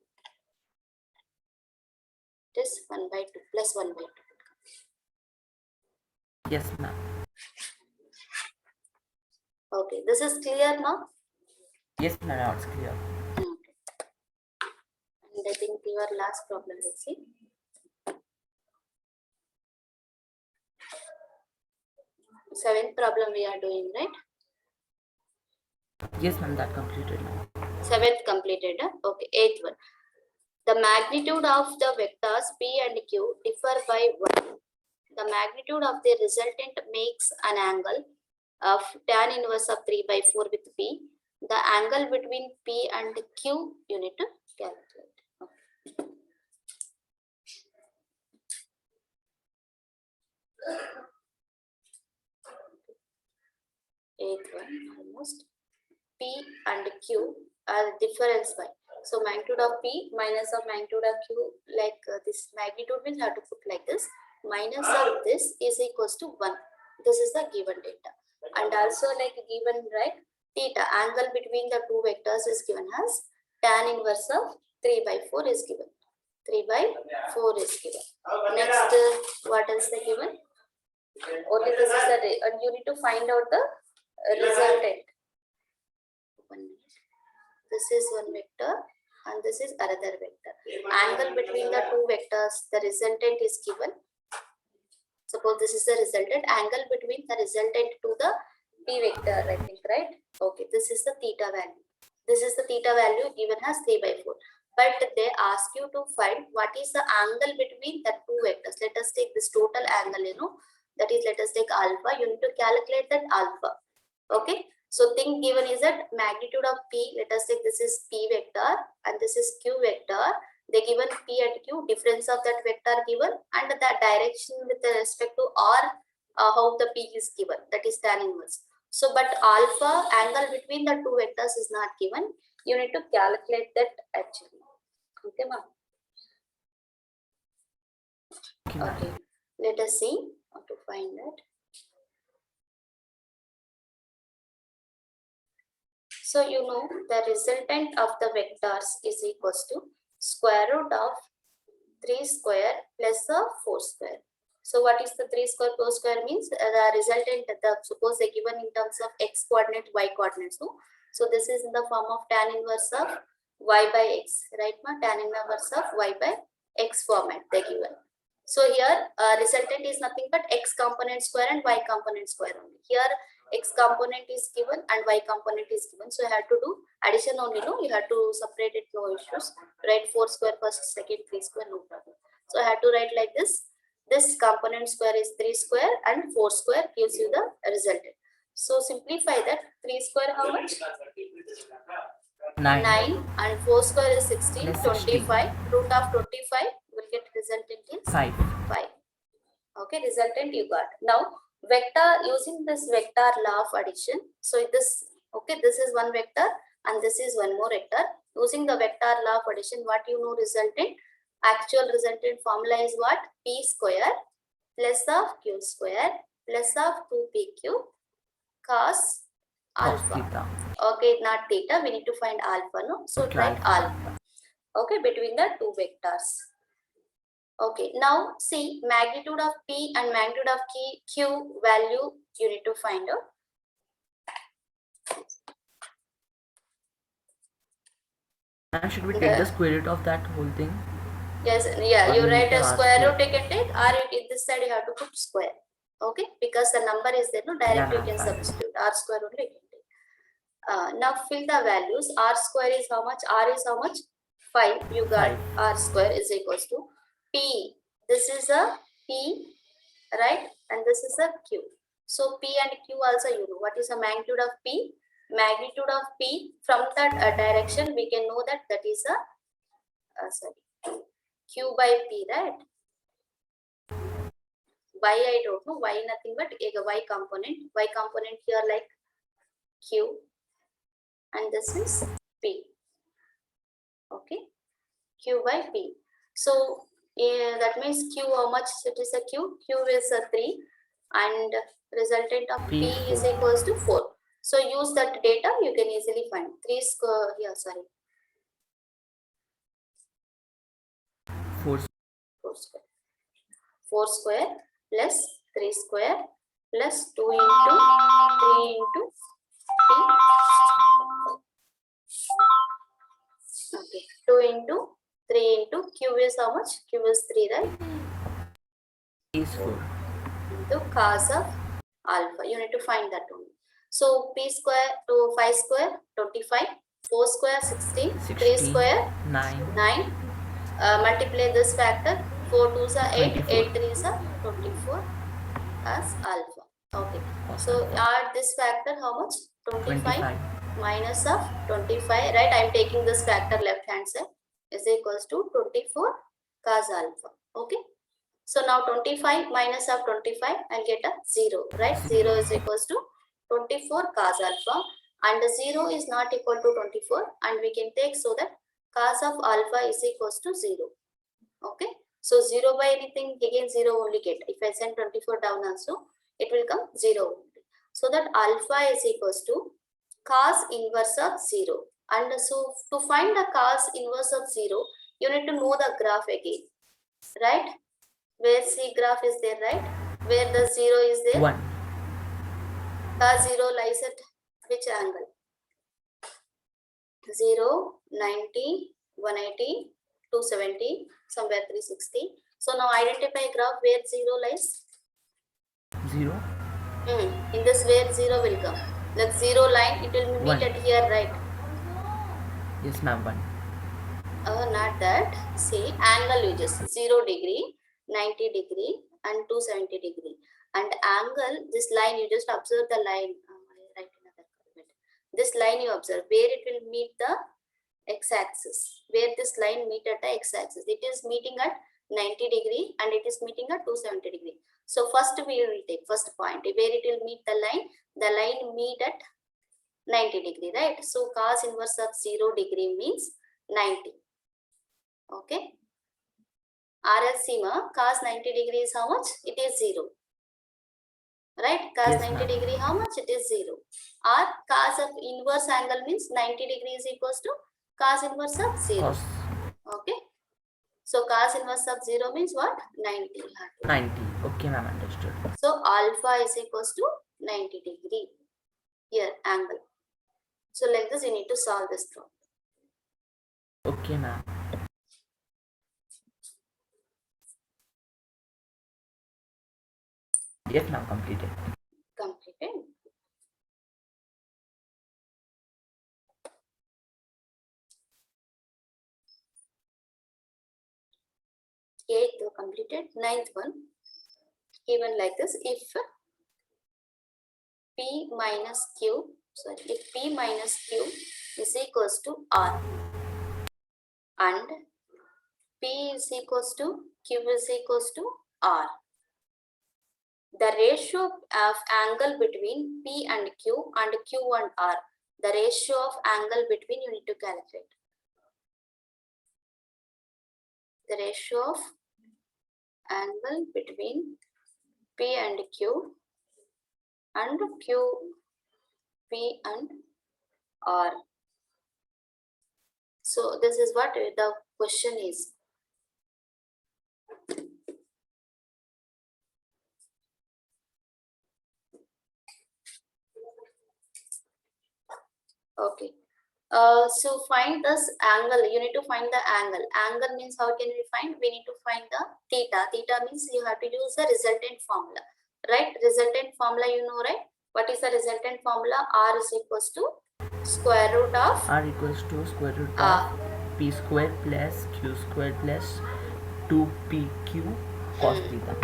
This 1 by 2 plus 1 by 2. Yes, ma'am. Okay, this is clear now? Yes, ma'am. Now it's clear. Okay. And I think your last problem, let's see. Seventh problem we are doing, right? Yes, ma'am. That completed now. Seventh completed. Okay, eighth one. The magnitude of the vectors P and Q differ by 1. The magnitude of the resultant makes an angle of tan inverse of 3 by 4 with P. The angle between P and Q you need to calculate. Okay. Eighth one almost. P and Q are difference by. So magnitude of P minus of magnitude of Q, like this magnitude will have to put like this. Minus of this is equals to 1. This is the given data. And also like given, right, theta, angle between the two vectors is given as tan inverse of 3 by 4 is given. 3 by 4 is given. Next, what else they given? Only this is the, and you need to find out the resultant. This is one vector and this is another vector. Angle between the two vectors, the resultant is given. Suppose this is the resultant. Angle between the resultant to the P vector, I think, right? Okay, this is the theta value. This is the theta value given as 3 by 4. But they ask you to find what is the angle between the two vectors. Let us take this total angle, that is, let us take alpha. You need to calculate that alpha. Okay. So thing given is that magnitude of P, let us say this is P vector and this is Q vector. They given P and Q, difference of that vector given, and the direction with respect to R, how the P is given, that is tan inverse. So but alpha, angle between the two vectors is not given. You need to calculate that actually. Okay, ma'am. Okay, let us see how to find that. So you know the resultant of the vectors is equals to square root of 3 square plus the 4 square. So what is the 3 square 4 square means? The resultant, suppose they given in terms of x coordinate, y coordinates. So this is in the form of tan inverse of y by x, right? Tan inverse of y by x format they given. So here resultant is nothing but x component square and y component square only. Here x component is given and y component is given. So you have to do addition only, no? You have to separate it, no issues. Write 4 square first, second 3 square, no problem. So I have to write like this. This component square is 3 square and 4 square gives you the resultant. So simplify that. 3 square how much? 9 and 4 square is 16, 25. Root of 25 will get resultant is 5. Okay, resultant you got. Now vector, using this vector law of addition. So this, okay, this is one vector and this is one more vector. Using the vector law of addition, what you know resultant? Actual resultant formula is what? P square plus of q square plus of 2pq cos alpha. Okay, not theta. We need to find alpha, no? So write alpha. Okay, between the two vectors. Okay, now see magnitude of P and magnitude of Q value you need to find out. And should we take the square root of that whole thing? Yes, yeah, you write a square root, you can take, or you, in this side you have to put square. Okay, because the number is there, no, directly you can substitute. R square only you can take. Now fill the values. R square is how much? R is how much? 5. You got 5. R square is equals to P. This is a P, right? And this is a Q. So P and Q also you know. What is the magnitude of P? Magnitude of P from that direction we can know that that is a Q by P, right? Y I don't know. Y nothing but a Y component. Y component here like Q. And this is P. Okay. Q by P. So that means Q, how much it is a Q? Q is a 3 and resultant of P is equals to 4. So use that data, you can easily find 3 square, yeah, sorry. 4 square. 4 square plus 3 square plus 2 into 3 into P. Okay, 2 into 3 into Q is how much? Q is 3, right? Is 4. Into cos of alpha. You need to find that only. So P square to 5 square 25, 4 square 16, 3 square 9. Multiply this factor. 4 2s are 8, 8 3s are 24 as alpha. Okay. So add this factor how much? 25 minus of 25, right? I am taking this factor left hand side is equals to 24 cos alpha. Okay. So now 25 minus of 25, I'll get a 0, right? 0 is equals to 24 cos alpha and 0 is not equal to 24 and we can take so that cos of alpha is equals to 0. Okay. So 0 by anything again 0 only get. If I send 24 down also, it will come 0 only. So that alpha is equals to cos inverse of 0. And so to find the cos inverse of 0, you need to know the graph again, right? Where C graph is there, right? Where the 0 is there? 1. Cos 0 lies at which angle? 0, 90, 180, 270, somewhere 360. So now identify graph where 0 lies. 0. In this where 0 will come. Like 0 line, it will meet 1. At here, right? Yes, ma'am, 1. Not that. See, angle you just 0 degree, 90 degree and 270 degree. And angle, this line, you just observe the line. Right, another bit. This line you observe, where it will meet the x-axis. Where this line meet at the x-axis. It is meeting at 90 degree and it is meeting at 270 degree. So first we will take first point where it will meet the line meet at 90 degree, right? So cos inverse of 0 degree means 90. Okay. RL Seema, cos 90 degree is how much? It is 0. Right? Cos 90 degree, how much? It is 0. Or cos of inverse angle means 90 degree is equals to cos inverse of 0. Okay. So cos inverse of 0 means what? 90. 90. Okay, ma'am, understood. So alpha is equals to 90 degree. Here, angle. So like this, you need to solve this problem. Okay, ma'am. Yes, ma'am, completed. Completed. Eighth completed. Ninth one, given like this: if P minus Q, if P minus Q is equals to R and P is equals to Q is equals to R, the ratio of angle between P and Q and Q and R, the ratio of angle between, you need to calculate. The ratio of angle between P and Q and Q, P and R. So this is what the question is. Okay. So find this angle. You need to find the angle. Angle means how can we find? We need to find the theta. Theta means you have to use the resultant formula, right? Resultant formula, you know, right? What is the resultant formula? R is equals to square root of R equals to square root of P square plus Q square plus 2PQ cos theta.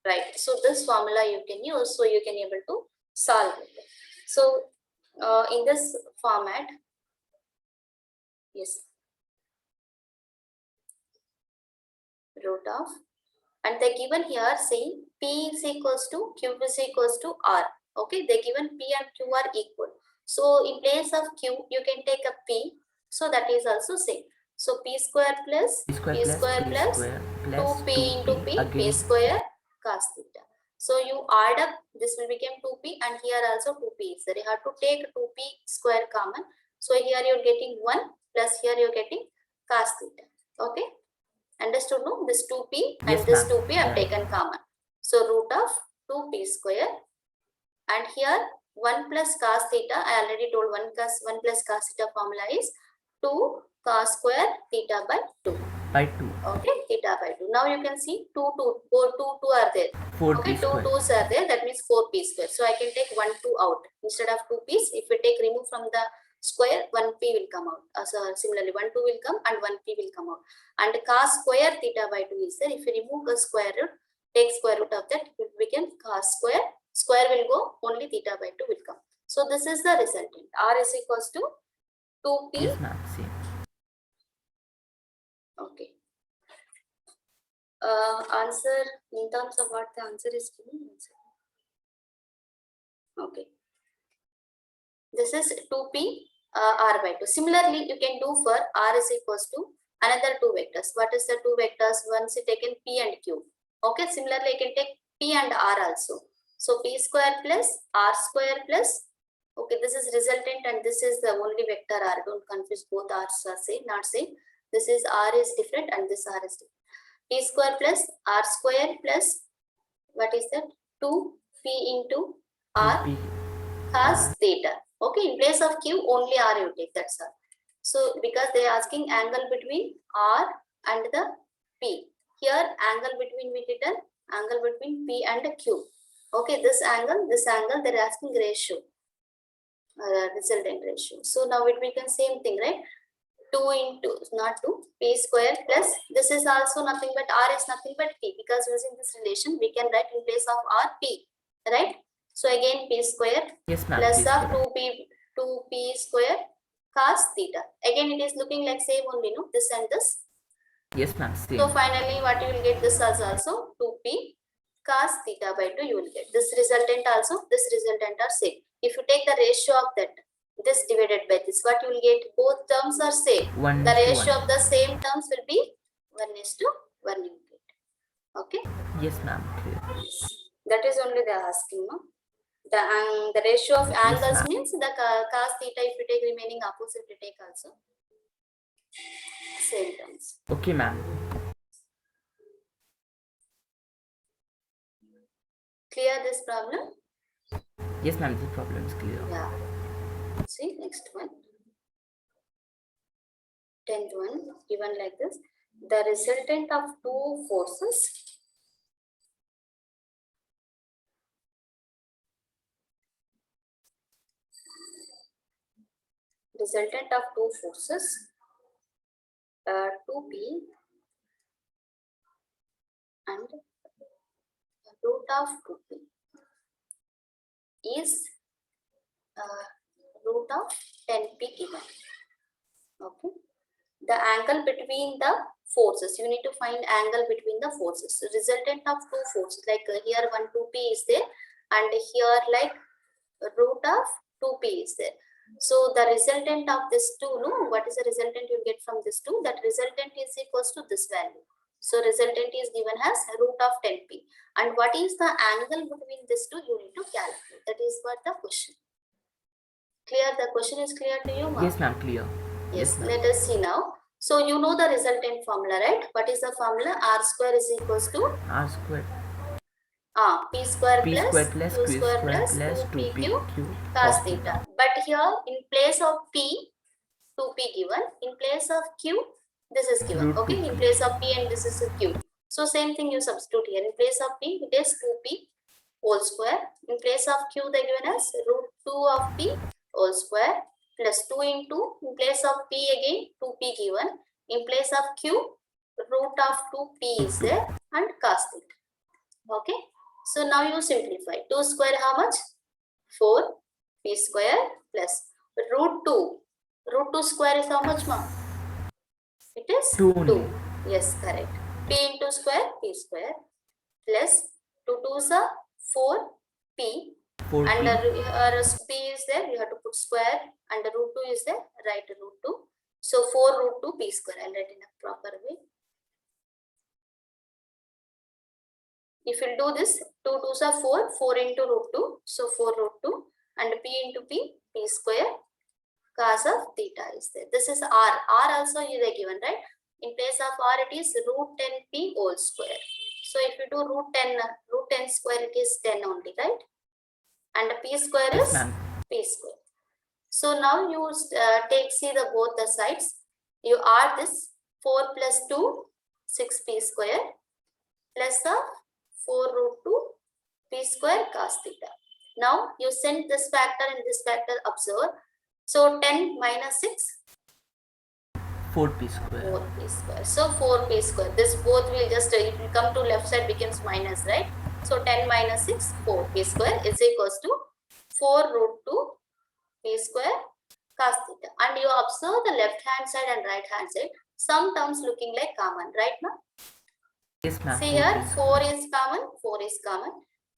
Right. So this formula you can use, so you can able to solve it. So in this format, yes, root of, and they given here saying P is equals to Q is equals to R. Okay, they given P and Q are equal. So in place of Q, you can take a P. So that is also same. So P square plus P square plus 2P into P square cos theta. So you add up, this will become 2P and here also 2P. So you have to take 2P square common. So here you're getting 1 plus here you're getting cos theta. Okay. Understood? No? This 2P and Yes, this ma'am. 2P are taken common. So root of 2P square, and here 1 plus cos theta, I already told 1 plus cos theta formula is 2 cos square theta by 2. By 2. Okay, theta by 2. Now you can see 2 are there. 4 Okay, p 2 square. 2's are there, that means 4P square. So I can take 1 2 out. Instead of 2P's, if we take remove from the square, 1P will come out. So similarly 1 2 will come and 1P will come out. And cos square theta by 2 is there. If you remove the square root, take square root of that, it will become cos square. Square will go, only theta by 2 will come. So this is the resultant. R is equals to 2P. Yes, ma'am. Same. Okay. Answer in terms of what the answer is given. Okay. This is 2P R by 2. Similarly, you can do for R is equals to another 2 vectors. What is the 2 vectors? Once you taken P and Q. Okay. Similarly, you can take P and R also. So P square plus R square plus. Okay. This is resultant and this is the only vector R. Don't confuse, both R's are same, not same. This is R is different and this R is different. P square plus R square plus, what is that? 2P into R 2P. cos theta. Okay, in place of Q, only R you take, that's all. So because they are asking angle between R and the P. Here angle between, we written angle between P and Q. Okay, this angle, they're asking ratio, resultant ratio. So now it becomes same thing, right? 2 into, not 2, P square plus, this is also nothing but R is nothing but P, because using this relation we can write in place of R P, right? So again P square, yes, ma'am, plus P of square. 2P square cos theta. Again it is looking like same only, no? This and this. Yes, ma'am. Same. So finally what you will get, this as also 2P cos theta by 2 you will get. This resultant also, this resultant are same. If you take the ratio of that, this divided by this, what you will get? Both terms are same. 1 The to ratio 1. of the same terms will be 1:1 you will get. Okay. Yes, ma'am. Clear. That is only they are asking, no? The ratio of angles ma'am. means the cos theta, if you take remaining opposite, you take also same terms. Okay, ma'am. Clear this problem? Yes, ma'am. The problem is clear. Yeah. See, next one. 10th one, given like this. The resultant of two forces uh, 2p and root of 2p is root of 10p given. Okay. The angle between the forces, you need to find angle between the forces. So resultant of two forces, like here 1 2p is there, and here like root of 2p is there. So the resultant of this two, no, what is the resultant you get from this two? That resultant is equals to this value. So resultant is given as root of 10p. And what is the angle between this two? You need to calculate. That is what the question. Clear? The question is clear to you, ma'am? Yes, ma'am. Clear. Yes, ma'am. let us see now. So you know the resultant formula, right? What is the formula? R square is equals to R square. P square P plus square plus Q Q square square plus plus 2pq 2pq cos theta. But here in place of P, 2p given. In place of Q, this is given. Root Okay, 2p. in place of P and this is a Q. So same thing you substitute here. In place of P, it is 2p whole square. In place of Q, they given us root 2 of P whole square plus 2 into, in place of P again, 2p given. In place of Q, root of 2p is there and cos theta. Okay. So now you simplify. 2 square how much? 4 p square plus root 2. Root 2 square is how much, ma'am? It is 2. Yes, correct. P into square, p square plus 2 2s are 4 p. 4p. And p is there, you have to put square, and the root 2 is there, write root 2. So 4 root 2 p square. I'll write in a proper way. If you do this, 2 2s are 4, 4 into root 2, so 4 root 2, and p into p square, cos of theta is there. This is r. R also is given, right? In place of r, it is root 10p whole square. So if you do root 10 square, it is 10 only, right? And p square Yes, is ma'am. p square. So now you see the both the sides. You add this 4 plus 2, 6p square plus the 4 root 2 p square cos theta. Now you send this factor and this factor, observe. So 10 minus 6, 4p square. 4p square. So 4p square. This both will just, it will come to left side becomes minus, right? So 10 minus 6, 4p square is equals to 4 root 2 p square cos theta. And you observe the left hand side and right hand side. Some terms looking like common, right now? Yes, ma'am. See here, 4 is common, 4 is common,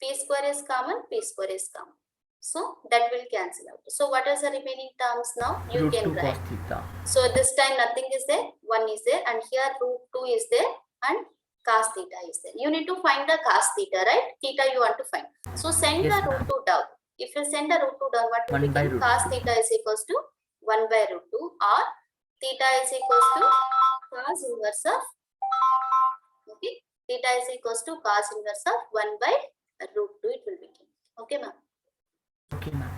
p square is common, p square is common. So that will cancel out. So what is the remaining terms now? You root can 2 write. cos theta. So this time nothing is there, 1 is there, and here root 2 is there and cos theta is there. You need to find the cos theta, right? Theta you want to find. So send Yes, the root 2 down. If you send the root 2 down, what will 1 by become? root Cos 2. theta is equals to 1 by root 2, or theta is equals to cos inverse of, okay, theta is equals to cos inverse of 1 by root 2 it will become. Okay, ma'am? Okay, ma'am.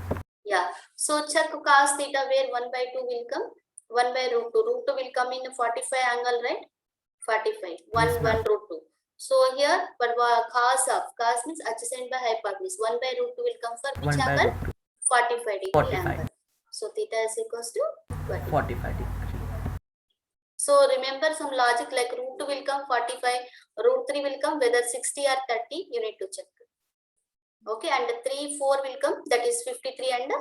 Yeah. So check cos theta where 1 by 2 will come. 1 by root 2. Root 2 will come in 45 angle, right? 45. 1, Yes, 1 root 2. So here, but cos means adjacent by hypotenuse. 1 by root 2 will come for which 1 by angle? root 2. 45 degree 45. angle. So theta is equals to 45. 45 degree. So remember some logic like root 2 will come 45, root 3 will come whether 60 or 30, you need to check. Okay, and 3, 4 will come, that is 53 and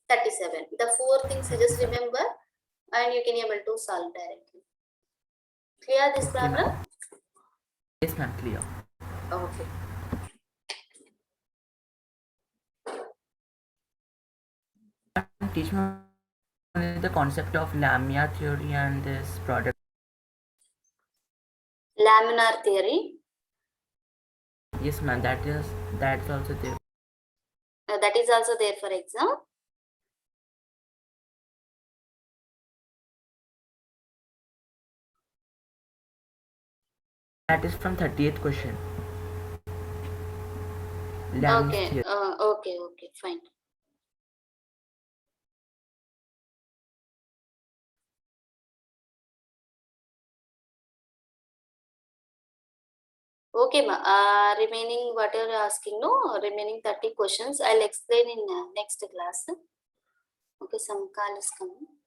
37. The 4 things you just remember and you can able to solve directly. Clear this Okay, problem? ma'am. Yes, ma'am. Clear. Okay. Teach me the concept of Lamia theory and this product. Laminar theory. Yes, ma'am. That's also there. That is also there for exam. That is from 38th question. Lamb's Okay, theorem. okay, fine. Okay, ma. Remaining what you're asking, no? Remaining 30 questions. I'll explain in next class. Okay, some call is coming.